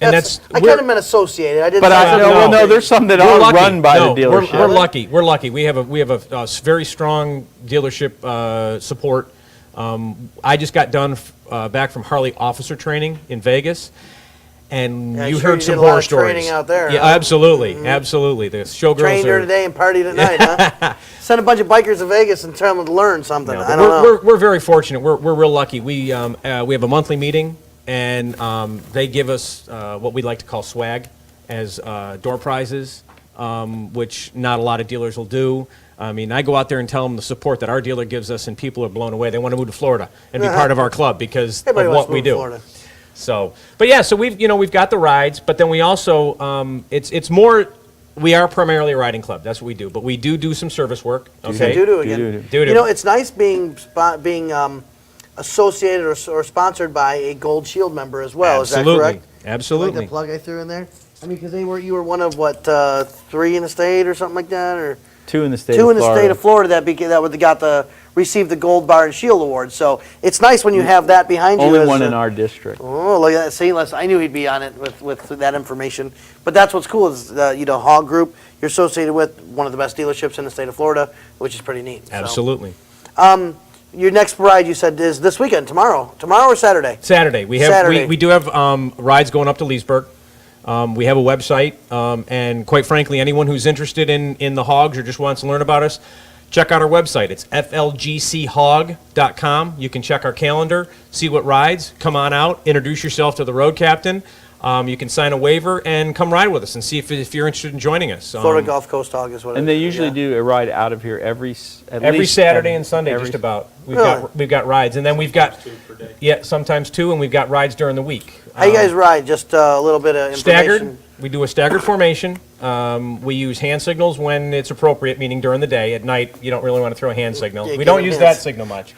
And that's I kind of meant associated. I didn't. But say I something know, else. no, there's some that We're are lucky. run by No, the dealership. We're lucky. We're lucky. We have a very strong dealership support. I just got done back from Harley officer training in Vegas, and Yeah, you sure heard you some did a lot horror of stories. training out there, Yeah, huh? absolutely, absolutely. The showgirls Trained here are. today and partied at night, huh? Send a bunch of bikers to Vegas and tell them to learn something. No, I but don't know. we're very fortunate. We're real lucky. We have a monthly meeting, and they give us what we like to call swag as door prizes, which not a lot of dealers will do. I mean, I go out there and tell them the support that our dealer gives us, and people are blown away. They want to move to Florida and be part of our club because Everybody of wants what to we move to do. Florida. So, but yeah, so we've got the rides, but then we also it's more. We are primarily a riding club. That's what we do, but we do some service work. Okay, Do again. Do-do. You know, it's nice being associated or sponsored by a Gold Shield member as well. Absolutely. Is that correct? Absolutely. Like the plug I threw in there. I mean, because you were one of what 3 in the state or something like that, or 2 in the state two of in the Florida. state of Florida that received the Gold Bar and Shield award. So it's nice when you have that behind you. Only as one a- in our district. Oh, look at that! See, I knew he'd be on it with that information. But that's what's cool is HOG Group. You're associated with one of the best dealerships in the state of Florida, which is pretty neat. So. Absolutely. Your next ride, you said, is this weekend, tomorrow or Saturday? Saturday. We have Saturday. we do have rides going up to Leesburg. We have a website, and quite frankly, anyone who's interested in the hogs or just wants to learn about us, check out our website. It's flgchog.com. You can check our calendar, see what rides, come on out, introduce yourself to the road captain. You can sign a waiver and come ride with us and see if you're interested in joining us. Florida Gulf Coast Hog is what it And is. they usually do a ride out of here every Every Saturday and Sunday, every- just about. Really? We've got rides, and then we've got sometimes 2, and we've got rides during the week. How you guys ride? Just a little bit of information. Staggered. We do a staggered formation. We use hand signals when it's appropriate, meaning during the day. At night, you don't really want to throw a hand signal. Yeah, We don't give use them that hands. signal much.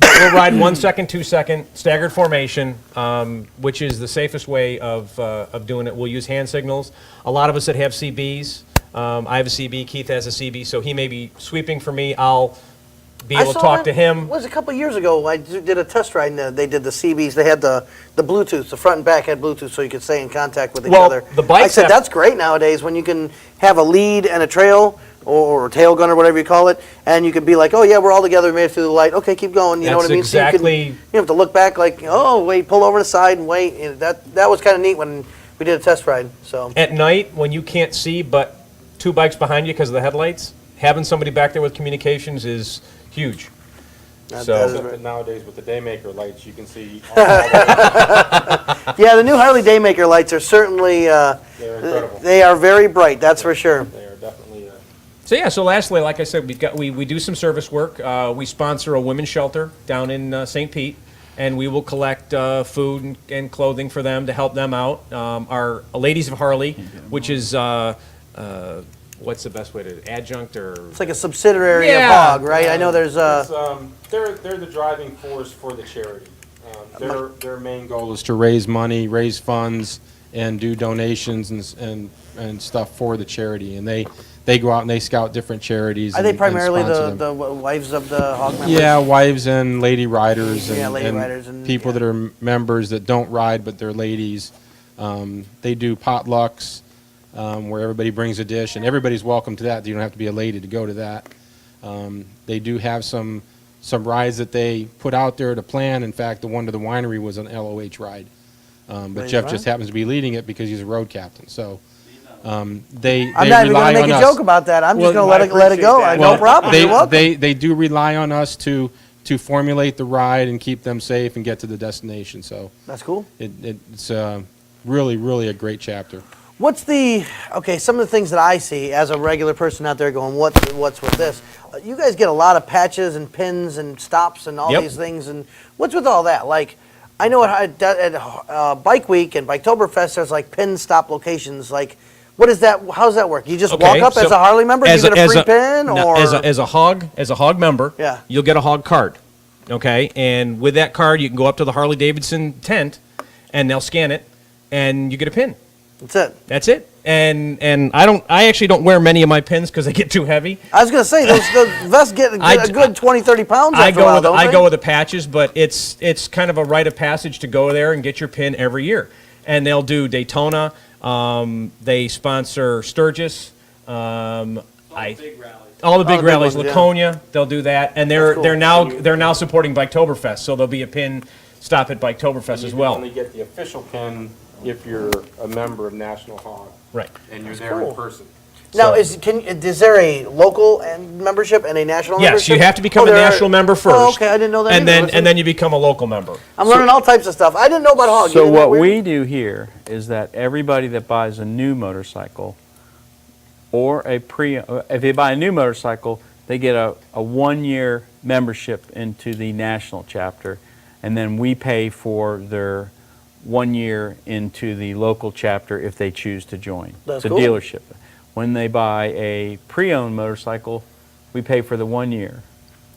We'll ride 1 second, 2 second, staggered formation, which is the safest way of doing it. We'll use hand signals. A lot of us that have CBs. I have a CB. Keith has a CB, so he may be sweeping for me. I'll be able to talk to him. It was a couple years ago. I did a test ride, and they did the CBs. They had the Bluetooth. The front and back had Bluetooth, so you could stay in contact with each Well, other. the bikes I said have- that's great nowadays when you can have a lead and a trail or a tail gun or whatever you call it, and you could be like, oh yeah, we're all together, we made it through the light. Okay, keep going. You know That's what I mean? So exactly- you don't have to look back like, oh wait, pull over to the side and wait. You know, that was kind of neat when we did a test ride. So At night, when you can't see but 2 bikes behind you because of the headlights, having somebody back there with communications is huge. that So- is Except that nowadays with the Daymaker lights, you can see. yeah, the new Harley Daymaker lights are certainly incredible. They are very bright, that's for sure. They are definitely. So yeah, so lastly, like I said, we do some service work. We sponsor a women's shelter down in St. Pete, and we will collect food and clothing for them to help them out. Our Ladies of Harley, which is what's the best way to adjunct or? It's like a subsidiary of Hog, right? I know there's They're the driving force for the charity. Their main goal is to raise money, raise funds, and do donations and stuff for the charity. And they go out and they scout different charities. Are they and primarily sponsor the wives of the Hog members? Yeah, wives and lady riders riders and people that are members that don't ride but they're ladies. They do potlucks where everybody brings a dish, and everybody's welcome to that. You don't have to be a lady to go to that. They do have some rides that they put out there to plan. In fact, the one to the winery was an LOH ride. But Jeff just happens to be leading it because he's a road captain. So they I'm not even rely going to make on a us. joke about that. I'm just Well, going to let it go. No problem. You're welcome. They do rely on us to formulate the ride and keep them safe and get to the destination. So that's cool. It's really, really a great chapter. What's some of the things that I see as a regular person out there going, what's with this? You guys get a lot of patches and pins and stops and all these things, and what's with all that? Like, I know at Bike Week and Biketoberfest, there's like pin stop locations. Like, what is that? How does that work? You just walk up as a Harley member, you get a free pin, or as a hog member, you'll get a hog card. Okay, and with that card, you can go up to the Harley Davidson tent, and they'll scan it, and you get a pin. That's it. That's it. And I actually don't wear many of my pins because they get too heavy. I was going to say, those vests get a good 20, 30 pounds after a while, don't they? I go with the patches, but it's kind of a rite of passage to go there and get your pin every year. And they'll do Daytona. They sponsor Sturgis. All the big rallies. Laconia, they'll do that. And they're now supporting Biketoberfest, so there'll be a pin stop at Biketoberfest as well. You only get the official pin if you're a member of National Hog. Right. And you're there in person. Now, is there a local membership and a national membership? Yes, you have to become a national member first. Oh, okay, I didn't know that and then you become a local member. I'm learning all types of stuff. I didn't know about Hog. So what we do here is that everybody that buys a new motorcycle or if they buy a new motorcycle, they get a 1-year membership into the national chapter, and then we pay for their 1 year into the local chapter if they choose to join. That's it's a cool. dealership. When they buy a pre-owned motorcycle, we pay for the 1 year.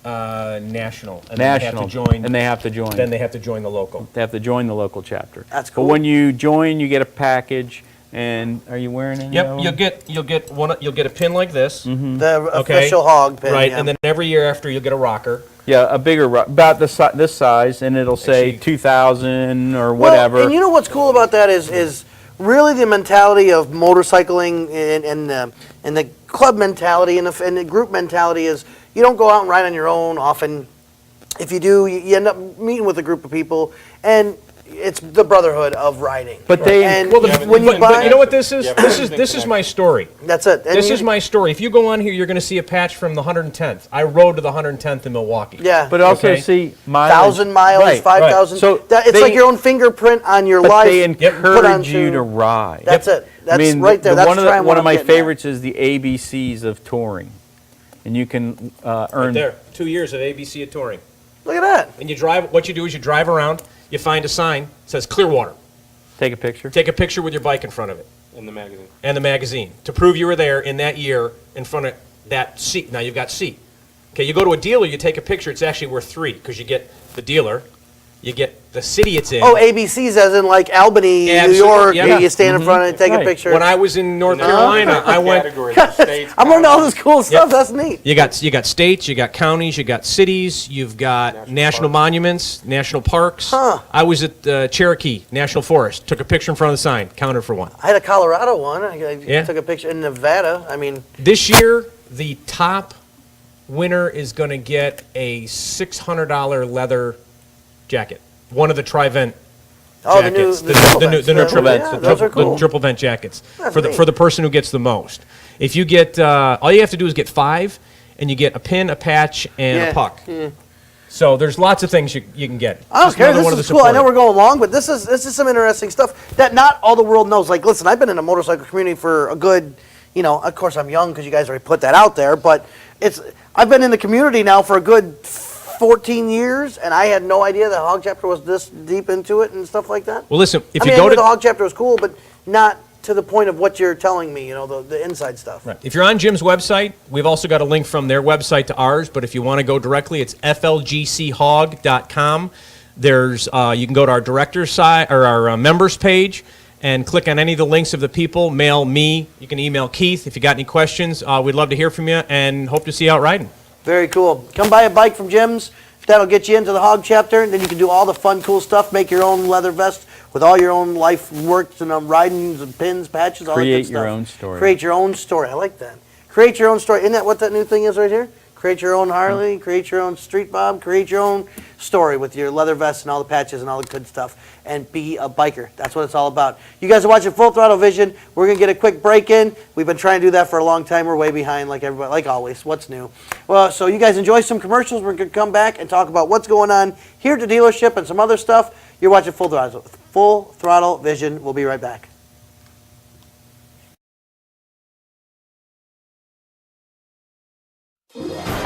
National. And National. They have to join. And they have to join. Then they have to join the local. They have to join the local chapter. That's cool. But when you join, you get a package. And are you wearing any? Yep, of them? you'll get a pin like this. The official Hog pin. Right, yeah. and then every year after you'll get a rocker. Yeah, a bigger, about this size, and it'll say 2,000 or Well, whatever. and you know what's cool about that is really the mentality of motorcycling and the club mentality and the group mentality is you don't go out and ride on your own often. If you do, you end up meeting with a group of people, and it's the brotherhood of riding. But you know what this is? This is my story. That's it. And This is my story. If you go on here, you're going to see a patch from the 110th. I rode to the 110th in Milwaukee. Yeah. But also see mileage. 1,000 miles, Right, 5,000. So It's like your own fingerprint on your But life. they put encourage onto- you to ride. That's it. That's I mean, right there. That's one of what I'm my getting at. favorites is the ABCs of touring, and you can Right earn. there, 2 years of ABC at touring. Look at that. And you drive. What you do is you drive around. You find a sign that says Clearwater. Take a picture. Take a picture with your bike in front of it. In the magazine. And the magazine to prove you were there in that year in front of that seat. Now you've got seat. Okay, you go to a dealer, you take a picture. It's actually worth 3 because you get the dealer, you get the city it's in. Oh, ABCs as in like Albany, New Absolutely, York. yeah. You stand in front and take a picture. When I was in North Carolina, I went. I'm learning all this cool stuff. That's neat. You got states, you got counties, you got cities, you've got national monuments, national parks. I was at Cherokee National Forest. Took a picture in front of the sign. Counted for 1. I had a Colorado one. I took a picture in Nevada. I mean, This year, the top winner is going to get a $600 leather jacket. One of the Tri-Vent jackets. the triple vents. The new triple Yeah, vents. those are cool. The triple vent jackets. That's For neat. the person who gets the most. If you get, all you have to do is get 5, and you get a pin, a patch, and a puck. So there's lots of things you can get. I don't Just care. another one of This is the cool. I know support. we're going long, but this is some interesting stuff that not all the world knows. Like, listen, I've been in the motorcycle community for a good, of course I'm young because you guys already put that out there, but I've been in the community now for a good 14 years, and I had no idea the Hog Chapter was this deep into it and stuff like that. Well, listen, if I you mean, go I knew to the Hog Chapter was cool, but not to the point of what you're telling me, the inside stuff. Right. If you're on Jim's website, we've also got a link from their website to ours, but if you want to go directly, it's flgchog.com. There's you can go to our director's side or our members page and click on any of the links of the people. Mail me. You can email Keith if you got any questions. We'd love to hear from you and hope to see you out riding. Very cool. Come buy a bike from Jim's. That'll get you into the Hog Chapter, and then you can do all the fun, cool stuff. Make your own leather vest with all your own life works and ridings and pins, patches, all that good stuff. Create your own story. Create your own story. I like that. Create your own story. Isn't that what that new thing is right here? Create your own Harley, create your own street bob, create your own story with your leather vest and all the patches and all the good stuff, and be a biker. That's what it's all about. You guys are watching Full Throttle Vision. We're going to get a quick break in. We've been trying to do that for a long time. We're way behind like everybody, like always. What's new? Well, so you guys enjoy some commercials. We're going to come back and talk about what's going on here at the dealership and some other stuff. You're watching Full Throttle Vision. We'll be right back.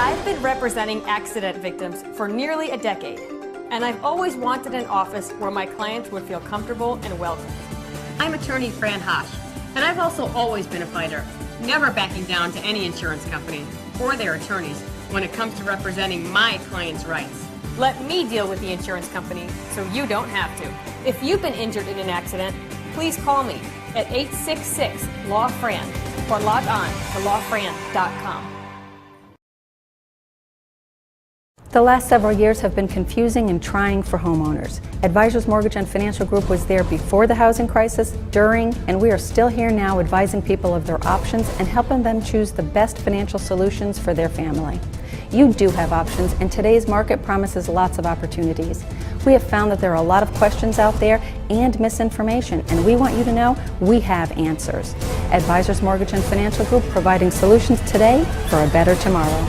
I've been representing accident victims for nearly a decade, and I've always wanted an office where my clients would feel comfortable and welcome. I'm attorney Fran Hosh, and I've also always been a fighter, never backing down to any insurance company or their attorneys when it comes to representing my clients' rights. Let me deal with the insurance company so you don't have to. If you've been injured in an accident, please call me at 866-LAW-FRAN or log on to lawfran.com. The last several years have been confusing and trying for homeowners. Advisors Mortgage and Financial Group was there before the housing crisis, during, and we are still here now advising people of their options and helping them choose the best financial solutions for their family. You do have options, and today's market promises lots of opportunities. We have found that there are a lot of questions out there and misinformation, and we want you to know we have answers. Advisors Mortgage and Financial Group, providing solutions today for a better tomorrow.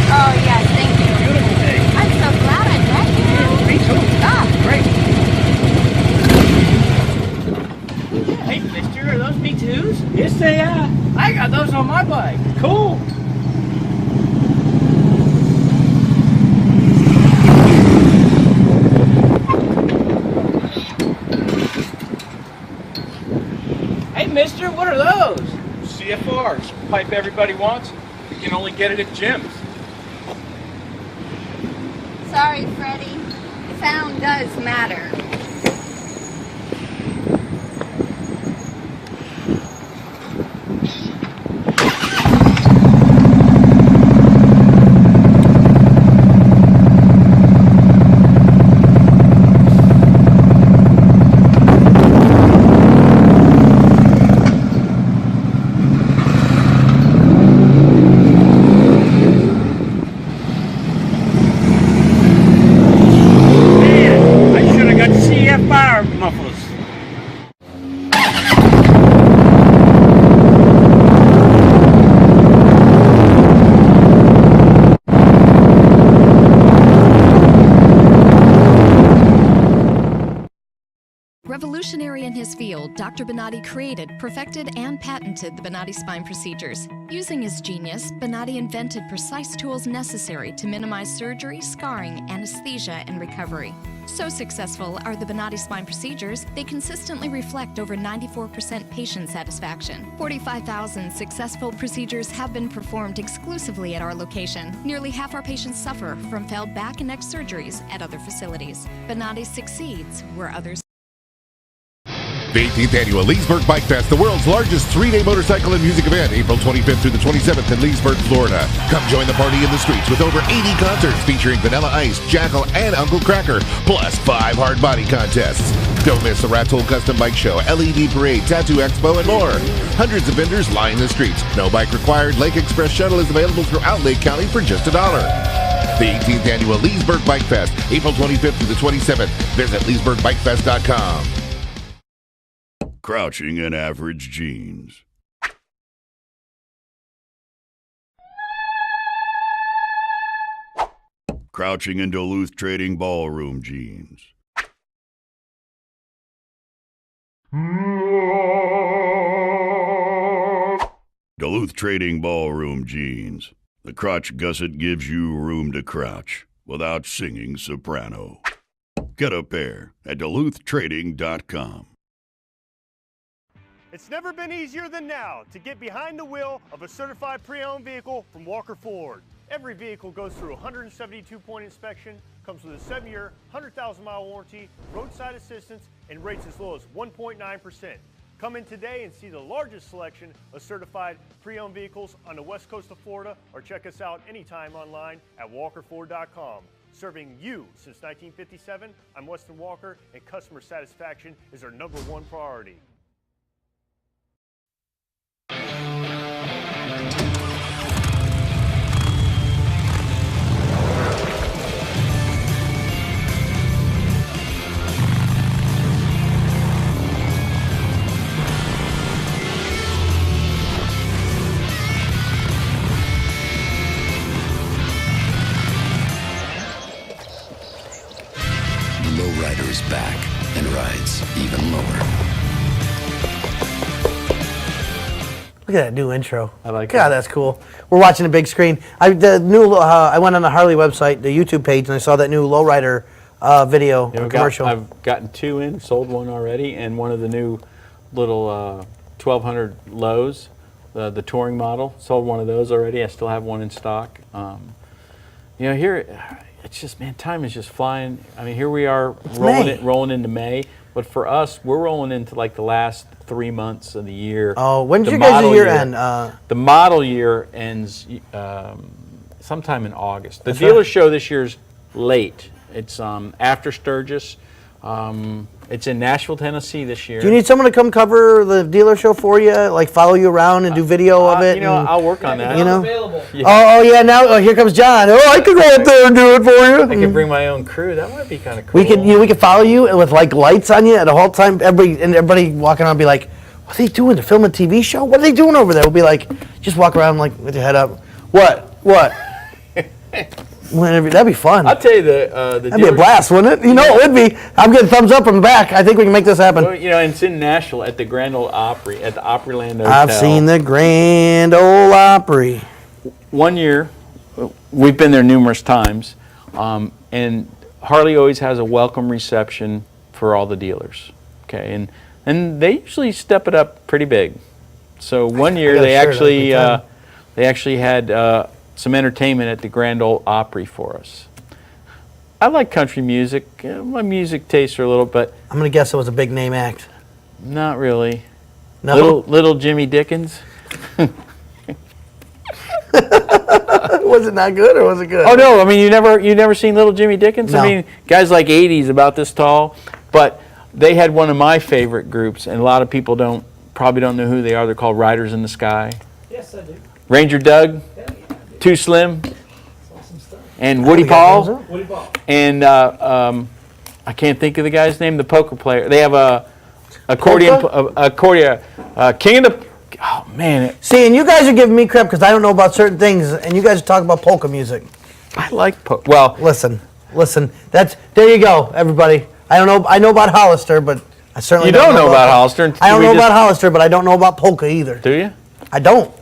Oh, yes, thank you. Beautiful day. I'm so glad I met you. Me too. Ah, great. Hey, mister, are those B2s? Yes, they are. I got those on my bike. Cool. Hey, mister, what are those? CFRs. Pipe everybody wants. You can only get it at Jim's. Sorry, Freddie. The sound does matter. Revolutionary in his field, Dr. Bonatti created, perfected, and patented the Bonatti spine procedures. Using his genius, Bonatti invented precise tools necessary to minimize surgery, scarring, anesthesia, and recovery. So successful are the Bonatti spine procedures, they consistently reflect over 94% patient satisfaction. 45,000 successful procedures have been performed exclusively at our location. Nearly half our patients suffer from failed back and neck surgeries at other facilities. Bonatti succeeds where others The 18th Annual Leesburg Bike Fest, the world's largest three-day motorcycle and music event, April 25th through the 27th in Leesburg, Florida. Come join the party in the streets with over 80 concerts featuring Vanilla Ice, Jackal, and Uncle Cracker, plus 5 hard body contests. Don't miss the Rats Hole Custom Bike Show, LED Parade, Tattoo Expo, and more. Hundreds of vendors line the streets. No bike required. Lake Express Shuttle is available throughout Lake County for just $1. The 18th Annual Leesburg Bike Fest, April 25th through the 27th. Visit leesburgbikefest.com. Crouching in average jeans. Crouching in Duluth Trading Ballroom jeans. Duluth Trading Ballroom jeans. The crotch gusset gives you room to crouch without singing soprano. Get a pair at duluthtrading.com. It's never been easier than now to get behind the wheel of a certified pre-owned vehicle from Walker Ford. Every vehicle goes through a 172-point inspection, comes with a 7-year, 100,000-mile warranty, roadside assistance, and rates as low as 1.9%. Come in today and see the largest selection of certified pre-owned vehicles on the west coast of Florida, or check us out anytime online at walkerford.com. Serving you since 1957, I'm Weston Walker, and customer satisfaction is our #1 priority. Lowrider is back and rides even lower. Look at that new intro. I like God, it. that's cool. We're watching a big screen. I went on the Harley website, the YouTube page, and I saw that new lowrider video commercial. I've gotten 2 in, sold one already, and one of the new little 1200 lows, the touring model. Sold one of those already. I still have one in stock. Here, it's just, man, time is just flying. I mean, here we are rolling into May. But for us, we're rolling into like the last 3 months of the year. Oh, when's your guys' year end? The model year ends sometime in August. The That's dealer right. show this year's late. It's after Sturgis. It's in Nashville, Tennessee this year. Do you need someone to come cover the dealer show for you, like follow you around and do video of it? I'll work on that. You know? Yeah. Oh yeah, now here comes John. Oh, I could go up there and do it for you. I could bring my own crew. That might be kind of cool. We could follow you with like lights on you at a whole time. Everybody walking around be like, "What are they doing? They're filming a TV show? What are they doing over there?" We'll be like, just walk around like with your head up. What? That'd be fun. I'll tell you the That'd be a blast, wouldn't it? You know, it would be. I'm getting thumbs up from the back. I think we can make this happen. Well, and it's in Nashville at the Grand Ole Opry, at the Opryland Hotel. I've seen the Grand Ole Opry. One year, we've been there numerous times, and Harley always has a welcome reception for all the dealers. Okay, and they usually step it up pretty big. So one year they actually had some entertainment at the Grand Ole Opry for us. I like country music. My music tastes are a little, but I'm gonna guess it was a big name act. Not really. No? Little Jimmy Dickens. Was it not good or was it good? Oh no! I mean, you never seen Little Jimmy Dickens? No. I mean, guys like '80s about this tall, but they had one of my favorite groups, and a lot of people probably don't know who they are. They're called Riders in the Sky. Yes, I do. Ranger Doug, Too Slim, and Woody Paul. Woody Paul. And I can't think of the guy's name. The poker player. They have a accordion, king of the. Oh man! See, and you guys are giving me crap because I don't know about certain things, and you guys are talking about polka music. I like polka. Well, listen. There you go, everybody. I don't know. I know about Hollister, but I certainly don't know about Hollister. I don't know about Hollister, but I don't know about polka either. Do you? I don't.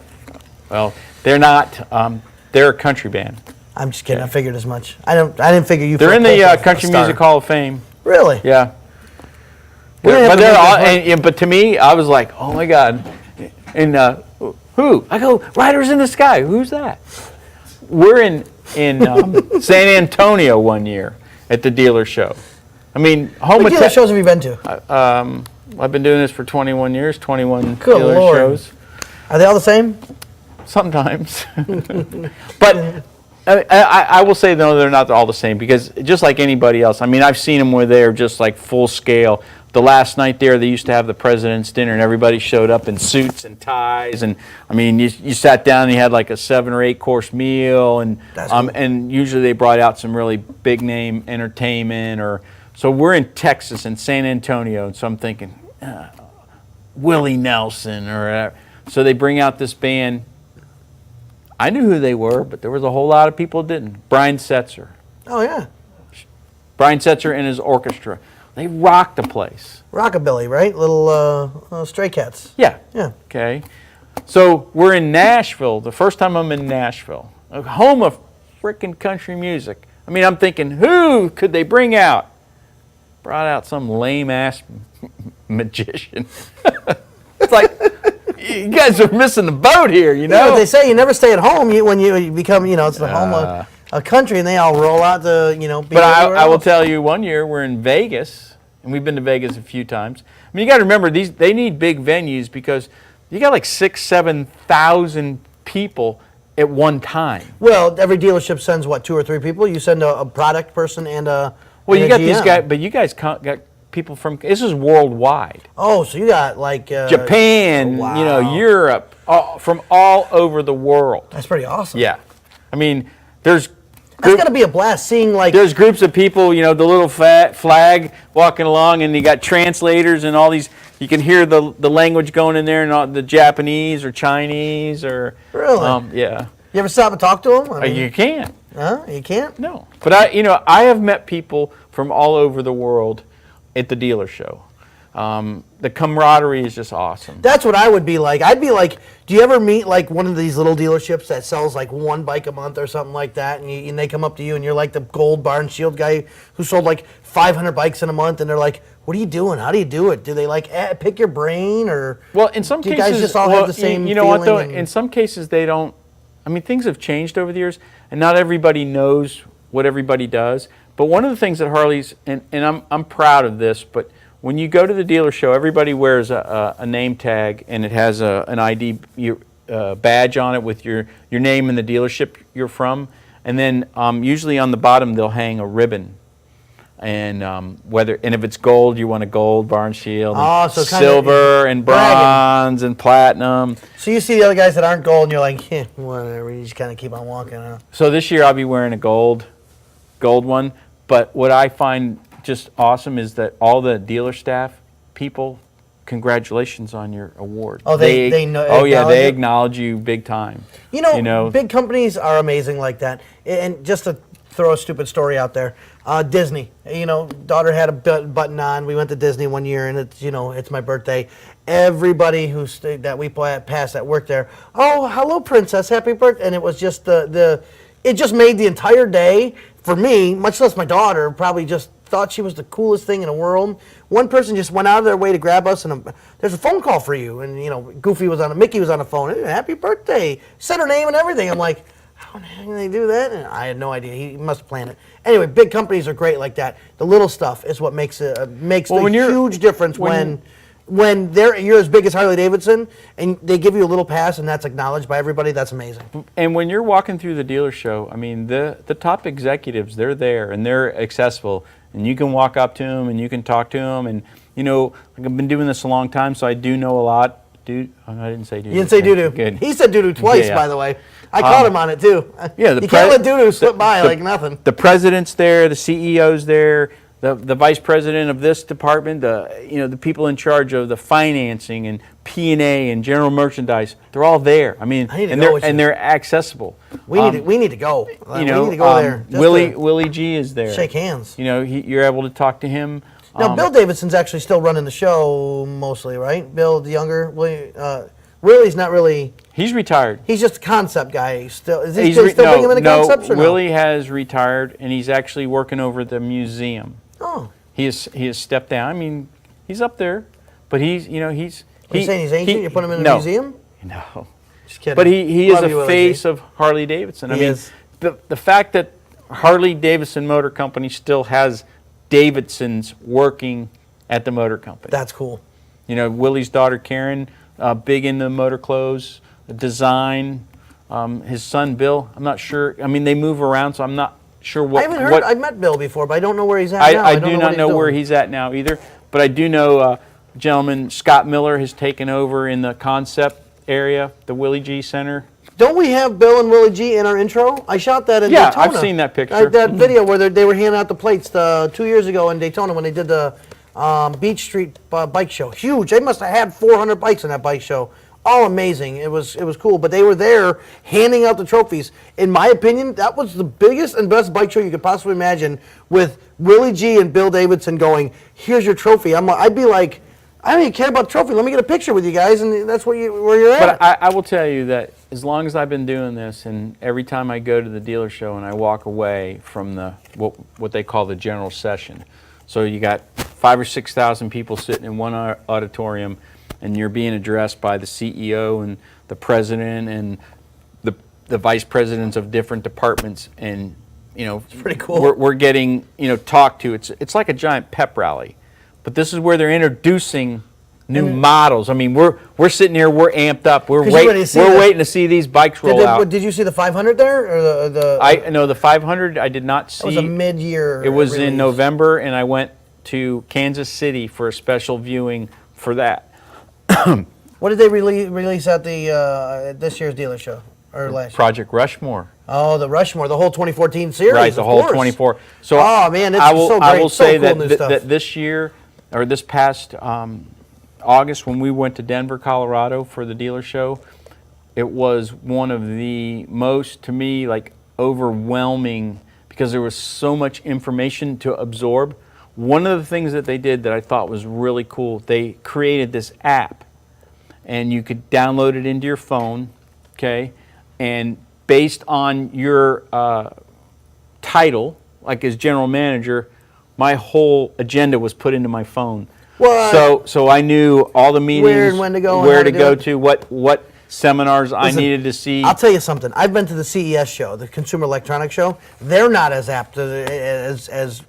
Well, they're not. They're a country band. I'm just kidding. I figured as much. I didn't figure you. They're in the Country Music Hall of Fame. Really? Yeah. But to me, I was like, oh my God. And who? I go, Riders in the Sky. Who's that? We're in San Antonio one year at the dealer show. I mean, what dealer shows have you been to? I've been doing this for 21 years, 21 Good dealer Lord. shows. Are they all the same? Sometimes. But I will say, no, they're not all the same, because just like anybody else, I mean, I've seen them where they're just like full scale. The last night there, they used to have the president's dinner, and everybody showed up in suits and ties, and I mean, you sat down and you had like a 7 or 8 course meal, and cool. and usually they brought out some really big name entertainment. Or so we're in Texas, in San Antonio, and so I'm thinking Willie Nelson or whatever. So they bring out this band. I knew who they were, but there was a whole lot of people who didn't. Brian Setzer. Oh, yeah. Brian Setzer and his orchestra. They rocked the place. Rockabilly, right? Little Stray Cats. Yeah. Yeah. Okay. So we're in Nashville. The first time I'm in Nashville, a home of frickin' country music. I mean, I'm thinking, who could they bring out? Brought out some lame-ass magician. It's like, you guys are missing the boat here, you know? You know what they say, you never stay at home when you become, it's the home of a country, and they all roll out to, be But everywhere I will else. tell you, one year we're in Vegas, and we've been to Vegas a few times. I mean, you got to remember, they need big venues, because you got like 7,000 people at one time. Well, every dealership sends, 2 or 3 people? You send a product person and a Well, you and got a these GM. guys, but you guys got people from, this is worldwide. Oh, so you got like... Japan, wow. Europe, from all over the world. That's pretty awesome. Yeah. I mean, there's... That's got to be a blast seeing There's groups of people, the little flag walking along, and you got translators and all these. You can hear the language going in there, and all the Japanese or Chinese or. Really? Yeah. You ever stop and talk to them? You can't. Huh? You can't? No. But I have met people from all over the world at the dealer show. The camaraderie is just awesome. That's what I would be like. I'd be like, do you ever meet like one of these little dealerships that sells like 1 bike a month or something like that, and they come up to you and you're like the gold bar and shield guy who sold like 500 bikes in a month, and they're like, what are you doing? How do you do it? Do they like pick your brain, or well, in some do you cases, guys just all have the same you know what though? feeling? In some cases they don't. I mean, things have changed over the years, and not everybody knows what everybody does. But one of the things that Harley's, and I'm proud of this, but when you go to the dealer show, everybody wears a name tag, and it has an ID badge on it with your name and the dealership you're from. And then usually on the bottom they'll hang a ribbon. And if it's gold, you want a gold barn shield. And so silver and bronze and platinum. So you see the other guys that aren't gold, and you're like, whatever. You just kind of keep on walking. Huh? So this year I'll be wearing a gold one. But what I find just awesome is that all the dealer staff people, congratulations on your award. Oh, they know. Oh yeah, they acknowledge you big time. You know, big companies are amazing like that. And just to throw a stupid story out there, Disney. Daughter had a button on. We went to Disney one year, and it's my birthday. Everybody that we passed that worked there, oh, hello, princess, happy birthday. And it was just it just made the entire day for me, much less my daughter, probably just thought she was the coolest thing in the world. One person just went out of their way to grab us, and there's a phone call for you. And Mickey was on the phone. Hey, happy birthday! Said her name and everything. I'm like, how the heck did they do that? And I had no idea. He must plan it. Anyway, big companies are great like that. The little stuff is what makes the huge difference when you're as big as Harley Davidson and they give you a little pass and that's acknowledged by everybody. That's amazing. And when you're walking through the dealer show, I mean, the top executives, they're there and they're accessible, and you can walk up to them and you can talk to them. And I've been doing this a long time, so I do know a lot. Dude, I didn't say doo-doo. You didn't say doo-doo. Good. He said doo-doo twice, by the way. I caught him on it too. Yeah, you can't let doo-doo slip by like nothing. The president's there, the CEO's there, the vice president of this department, the people in charge of the financing and P&A and general merchandise. They're all there. I mean, they're accessible. We need to go. We need to go there. Willie G is there. Shake hands. You're able to talk to him. Now, Bill Davidson's actually still running the show mostly, right? Bill, the younger, Willie's not really. He's retired. He's just a concept guy. Still, is he still bringing him into concepts or no? Willie has retired, and he's actually working over at the museum. Oh. He has stepped down. I mean, he's up there, but he's. Are you saying he's ancient? You're putting him in a museum? No. Just kidding. But he is a face of Harley Davidson. I mean, the fact that Harley Davidson Motor Company still has Davidsons working at the motor company. That's cool. You know, Willie's daughter Karen, big into motor clothes, design. His son Bill, I'm not sure. I mean, they move around, so I'm not sure what. I haven't heard. I've met Bill before, but I don't know where he's at now. I do not know where he's at now either. But I do know gentleman Scott Miller has taken over in the concept area, the Willie G Center. Don't we have Bill and Willie G in our intro? I shot that in Daytona. Yeah, I've seen that picture. That video where they were handing out the plates 2 years ago in Daytona when they did the Beach Street bike show. Huge. They must have had 400 bikes in that bike show. All amazing. It was cool. But they were there handing out the trophies. In my opinion, that was the biggest and best bike show you could possibly imagine, with Willie G and Bill Davidson going, "Here's your trophy." I'd be like, I don't even care about the trophy. Let me get a picture with you guys, and that's where you're at. But I will tell you that as long as I've been doing this, and every time I go to the dealer show and I walk away from the what they call the general session, so you got 5,000 or 6,000 people sitting in one auditorium, and you're being addressed by the CEO and the president and the vice presidents of different departments, and it's pretty cool. We're getting talked to. It's like a giant pep rally. But this is where they're introducing new models. I mean, we're sitting here, we're amped up. We're waiting to see these bikes roll out. Did you see the 500 there, or the 500 I did not see. It was a mid-year. It was in November, and I went to Kansas City for a special viewing for that. What did they release at the this year's dealer show or last year? Project Rushmore. Oh, the Rushmore, the whole 2014 series. Right, the whole 24. So oh man, it's so great. I will say cool that this year, or this past August, when we went to Denver, Colorado for the dealer show, it was one of the most, to me, like overwhelming, because there was so much information to absorb. One of the things that they did that I thought was really cool, they created this app, and you could download it into your phone, okay, and based on your title, like as general manager, my whole agenda was put into my phone. What? So I knew all the meetings, where and when to go, where to go to, what seminars I needed to see. I'll tell you something. I've been to the CES show, the Consumer Electronics Show. They're not as apt as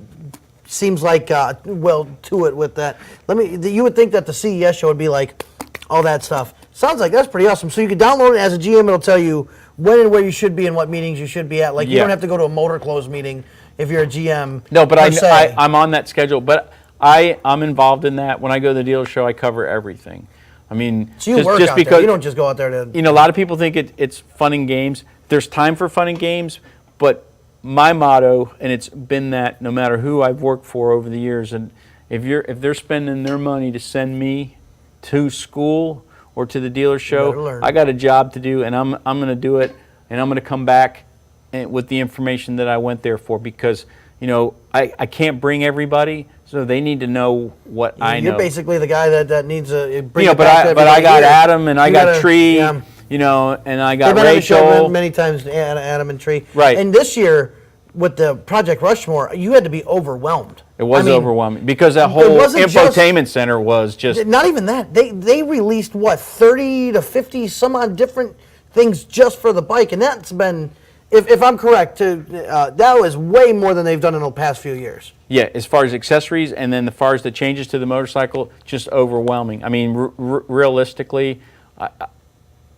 seems like to it with that. You would think that the CES show would be like all that stuff. Sounds like that's pretty awesome. So you can download it as a GM. It'll tell you when and where you should be and what meetings you should be at. Like you don't have to go to a motor close meeting if you're a GM. No, but I'm on that schedule. But I'm involved in that. When I go to the dealer show, I cover everything. I mean, so you work out there. You don't just go out there to. A lot of people think it's fun and games. There's time for fun and games, but my motto, and it's been that no matter who I've worked for over the years, and if they're spending their money to send me to school or to the dealer show, I got a job to do, and I'm going to do it, and I'm going to come back with the information that I went there for, because I can't bring everybody, so they need to know what I know. You're basically the guy that needs to bring but I got Adam, and I got Tree, and I got Rachel. Many times, Adam and Tree. Right. And this year, with the Project Rushmore, you had to be overwhelmed. It was overwhelming, because that whole infotainment center was just... Not even that. They released, 30 to 50 some odd different things just for the bike, and that's been... If I'm correct, that was way more than they've done in the past few years. Yeah, as far as accessories, and then as far as the changes to the motorcycle, just overwhelming. I mean, realistically,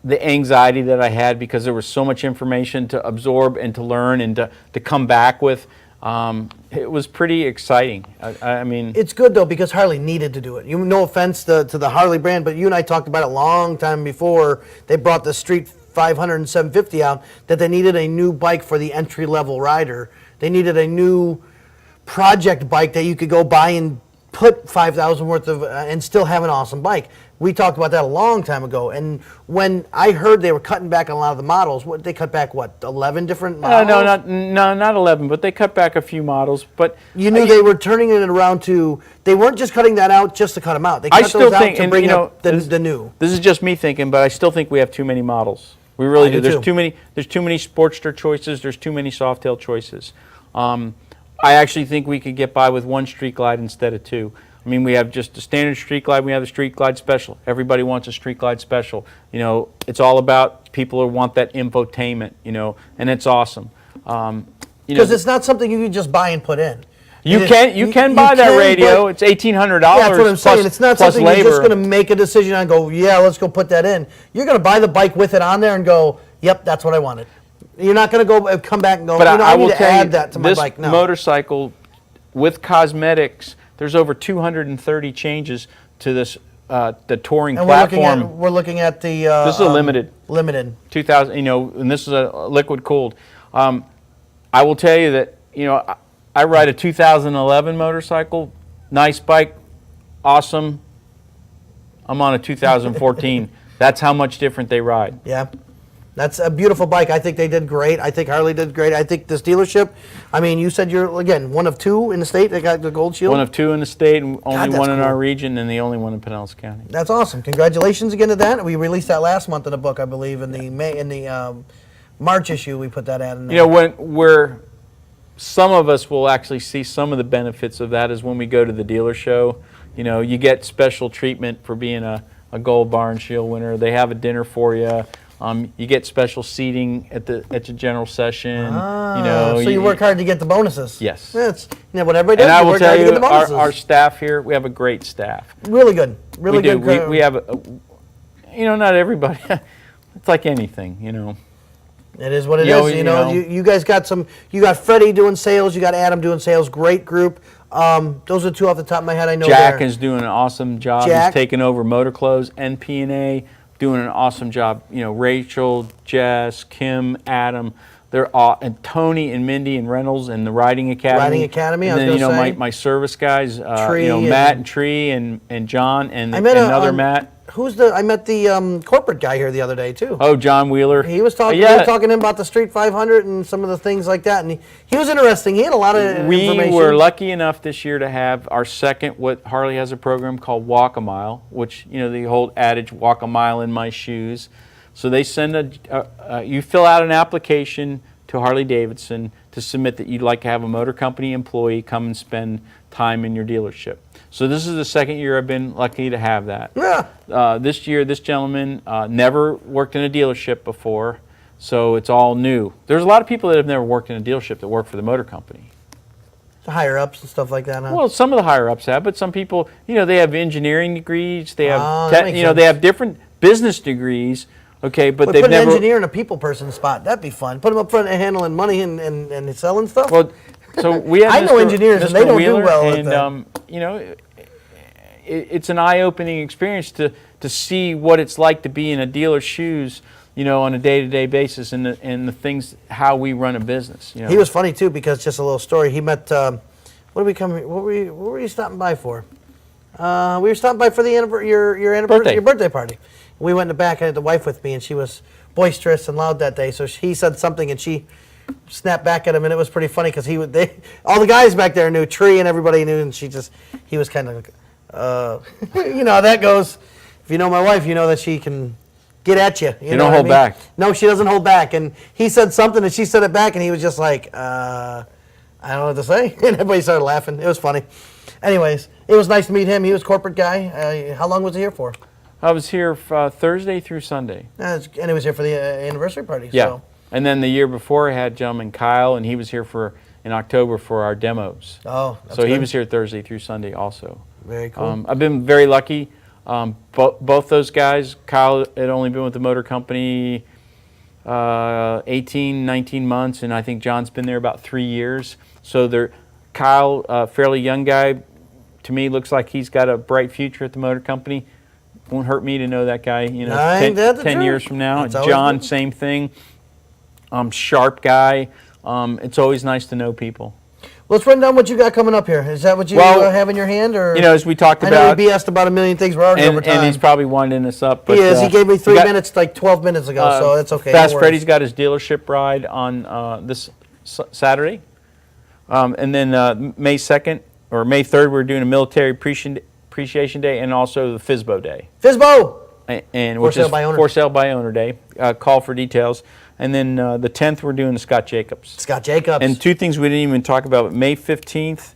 the anxiety that I had, because there was so much information to absorb and to learn and to come back with, it was pretty exciting. I mean... It's good, though, because Harley needed to do it. No offense to the Harley brand, but you and I talked about it a long time before they brought the Street 500 and 750 out, that they needed a new bike for the entry-level rider. They needed a new project bike that you could go buy and put $5,000 worth of and still have an awesome bike. We talked about that a long time ago, and when I heard they were cutting back on a lot of the models, they cut back 11 different models? No, not 11, but they cut back a few models. But you knew they were turning it around to. They weren't just cutting that out just to cut them out. They cut those out to bring up the new. This is just me thinking, but I still think we have too many models. We really do. There's too many Sportster choices. There's too many Softail choices. I actually think we could get by with one Street Glide instead of two. I mean, we have just a standard Street Glide. We have a Street Glide Special. Everybody wants a Street Glide Special. It's all about people who want that infotainment. And it's awesome. Because it's not something you can just buy and put in. You can buy that radio. It's $1,800. Yeah, that's what I'm saying. It's not something labor. you're just going to make a decision on and go, yeah, let's go put that in. You're going to buy the bike with it on there and go, yep, that's what I wanted. You're not going to come back and go, But I need will to tell add you, that to my this bike. No. motorcycle with cosmetics, there's over 230 changes to this the touring and platform. We're looking at the this is a limited 2000, and this is a liquid cooled. I will tell you that I ride a 2011 motorcycle, nice bike, awesome. I'm on a 2014. That's how much different they ride. Yeah. That's a beautiful bike. I think they did great. I think Harley did great. I think this dealership, I mean, you said you're, again, one of 2 in the state that got the gold shield? One of 2 in the state, and only one in cool. our region, and the only one in Pinellas County. That's awesome. Congratulations again to that. We released that last month in the book, I believe, in the March issue. We put that ad in there. Where some of us will actually see some of the benefits of that is when we go to the dealer show. You get special treatment for being a gold barn shield winner. They have a dinner for you. You get special seating at the general session. So you work hard to get the bonuses. Yes. That's what everybody does. And I will tell you, our our staff here, we have a great staff. Really good. Really good. We have, not everybody. It's like anything, It is what it is. You guys got you got Freddie doing sales, you got Adam doing sales, great group. Those are 2 off the top of my head I know. Jack is doing an awesome job. Jack. He's taking over Motor Clothes and P&A, doing an awesome job. Rachel, Jess, Kim, Adam, they're all, and Tony and Mindy and Reynolds and the Riding Academy. Riding Academy, and I was then, gonna say. my service guys, Tree Matt and Tree and John and I met another Matt. I met the corporate guy here the other day too. Oh, John Wheeler. He was talking. We were talking to him about the Street 500 and some of the things like that, and he was interesting. He had a lot of information. We were lucky enough this year to have our second. What Harley has a program called Walk a Mile, which the whole adage "walk a mile in my shoes." So they send you fill out an application to Harley Davidson to submit that you'd like to have a motor company employee come and spend time in your dealership. So this is the second year I've been lucky to have that. Yeah. This year, this gentleman never worked in a dealership before, so it's all new. There's a lot of people that have never worked in a dealership that work for the motor company. The higher ups and stuff like that. Huh? Well, some of the higher ups have, but some people, they have engineering degrees. They have, they have different business degrees. Okay, but they've put never. an engineer in a people person spot. That'd be fun. Put them up front and handling money and selling stuff. Well, so we have. I know engineers and they don't do well with that. It's an eye-opening experience to see what it's like to be in a dealer's shoes, on a day-to-day basis, and the things how we run a business. He was funny too because just a little story. He met. What were you stopping by for? We were stopping by for the your birthday party. We went in the back. I had the wife with me, and she was boisterous and loud that day. So he said something, and she snapped back at him, and it was pretty funny because all the guys back there knew, Tree and everybody knew, and he was kind of, how that goes. If you know my wife, you know that she can get at you. You don't hold back. No, she doesn't hold back. And he said something, and she said it back, and he was just like, I don't know what to say. And everybody started laughing. It was funny. Anyways, it was nice to meet him. He was a corporate guy. How long was he here for? I was here Thursday through Sunday. And he was here for the anniversary party. Yeah. So. And then the year before I had gentleman Kyle, and he was here in October for our demos. Oh, that's so good. he was here Thursday through Sunday also. Very cool. I've been very lucky. Both those guys, Kyle had only been with the motor company 18, 19 months, and I think John's been there about 3 years. So Kyle, a fairly young guy, to me looks like he's got a bright future at the motor company. Won't hurt me to know that guy, 10 years from now. John, same thing. Sharp guy. It's always nice to know people. Let's run down what you got coming up here. Is that what you have in your hand? Or as we talked about. I know we BS'd about a million things. We're already over time. And he's probably winding us up. But, he is. He gave me 3 minutes, like 12 minutes ago, so that's okay. Fast Freddy's got his dealership ride on this Saturday. And then May 2nd or May 3rd, we're doing a military appreciation day and also the FSBO day. FSBO! And which is for sale by owner day. Call for details. And then the 10th, we're doing the Scott Jacobs. Scott Jacobs. And 2 things we didn't even talk about, but May 15th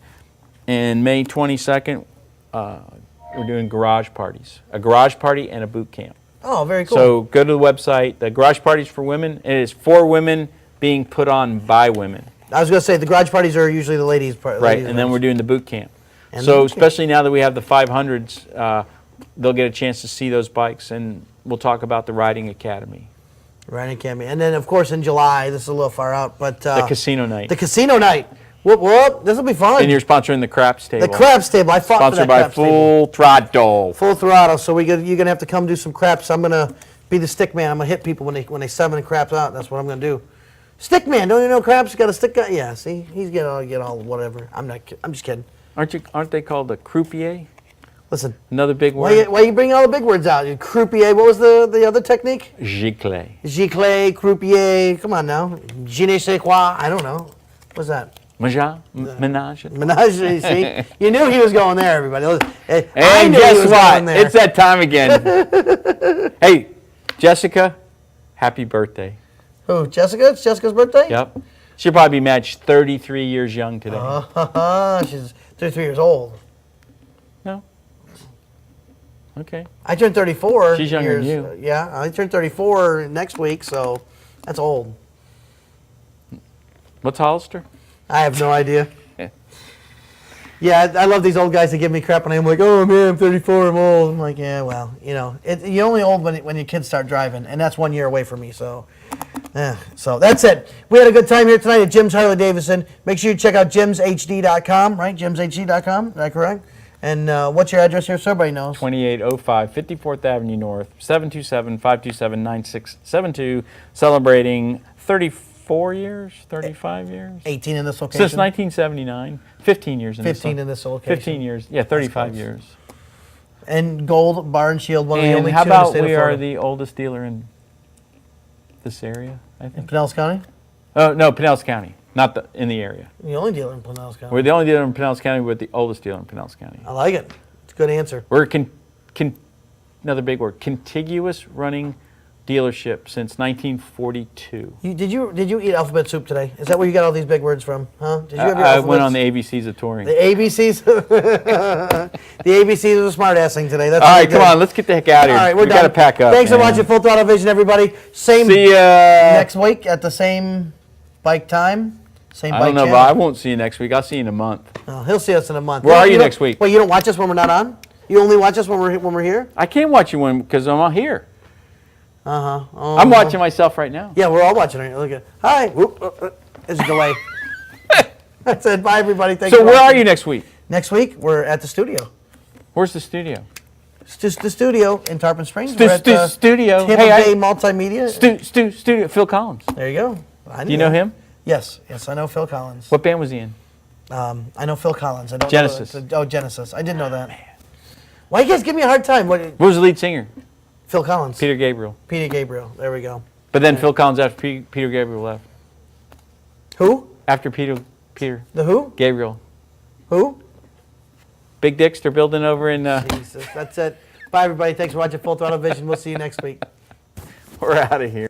and May 22nd, we're doing garage parties. A garage party and a boot camp. Oh, very cool. So go to the website. The garage party's for women. It is for women being put on by women. I was going to say the garage parties are usually the ladies' part. Right, and then we're doing the boot camp. And So the boot camp. especially now that we have the 500s, they'll get a chance to see those bikes, and we'll talk about the Riding Academy. Riding Academy. And then, of course, in July, this is a little far out, but... The casino night. The casino night. Whoop, whoop. This will be fun. And you're sponsoring the Craps Table. The Craps Table. I fought Sponsored for that by Craps Full Table. Throttle. Full Throttle. So you're going to have to come do some craps. I'm going to be the stick man. I'm going to hit people when they summon craps out. That's what I'm going to do. Stick man. Don't you know craps? You got a stick guy? Yeah, see? He's get all whatever. I'm just kidding. Aren't they called a croupier? Listen. Another big word? Why you bring all the big words out? Croupier. What was the other technique? Giclée. Giclée, croupier. Come on now. Je ne sais quoi. I don't know. What's that? Menage. Menage, see? You knew he was going there, everybody. I And knew he guess was what? going there. It's that time again. Hey, Jessica, happy birthday. Who, Jessica? It's Jessica's birthday? Yep. She'll probably be matched 33 years young today. She's 33 years old. No. Okay. I turned 34. She's younger than you. Yeah, I turned 34 next week, so that's old. What's Hollister? I have no idea. Yeah, I love these old guys that give me crap, and I'm like, oh man, I'm 34, I'm old. I'm like, yeah, well, you're only old when your kids start driving, and that's 1 year away from me, so. So that's it. We had a good time here tonight at Jim's Harley Davidson. Make sure you check out jimshd.com, right? jimshd.com, is that correct? And what's your address here so everybody knows? 2805 54th Avenue North, 727-527-9672, celebrating 34 years, 35 years? 18 in this location. Since 1979, 15 years in 15 in this location. 15 years, yeah, 35 years. And Gold Bar and Shield, one of the only how two in the about state of we are Florida. the oldest dealer in this area, I In think? Pinellas County? Oh, no, Pinellas County, not in the area. The only dealer in Pinellas County. We're the only dealer in Pinellas County. We're the oldest dealer in Pinellas County. I like it. It's a good answer. We're another big word, contiguous running dealership since 1942. Did you eat alphabet soup today? Is that where you got all these big words from? Huh? Did you have your I went alphabets? on the ABCs of touring. The ABCs? The ABCs was a smart assing today. That's All right, really come good. on, let's get the heck out of here. All right, we're we done. got to pack up. Thanks for man. watching Full Throttle Vision, everybody. See ya next week at the same bike time. Same I bike don't know, channel. but I won't see you next week. I'll see you in a month. Oh, he'll see us in a month. Where are you don't- next week? Wait, you don't watch us when we're not on? You only watch us when we're here? I can't watch you because I'm not here. Uh-huh. Oh, I'm watching myself right now. Yeah, we're all watching it. Look at. Hi. Whoop. There's a delay. I said bye, everybody. Thanks So for where are watching. you next week? Next week, we're at the studio. Where's the studio? It's just the studio in Tarpon Springs. We're at the Studio. Tampa Hey, Bay Multimedia. Studio. Phil Collins. There you go. Do you know him? Yes, I know Phil Collins. What band was he in? I know Phil Collins. I don't Genesis. Know Genesis. I did know that. Why you guys give me a hard time? What was the lead singer? Phil Collins. Peter Gabriel. Peter Gabriel. There we go. But then Phil Collins after Peter Gabriel left. Who? After Peter. The who? Gabriel. Who? Big Dicks. They're building over in. Jesus, that's it. Bye, everybody. Thanks for watching Full Throttle Vision. We'll see you next week. We're out of here.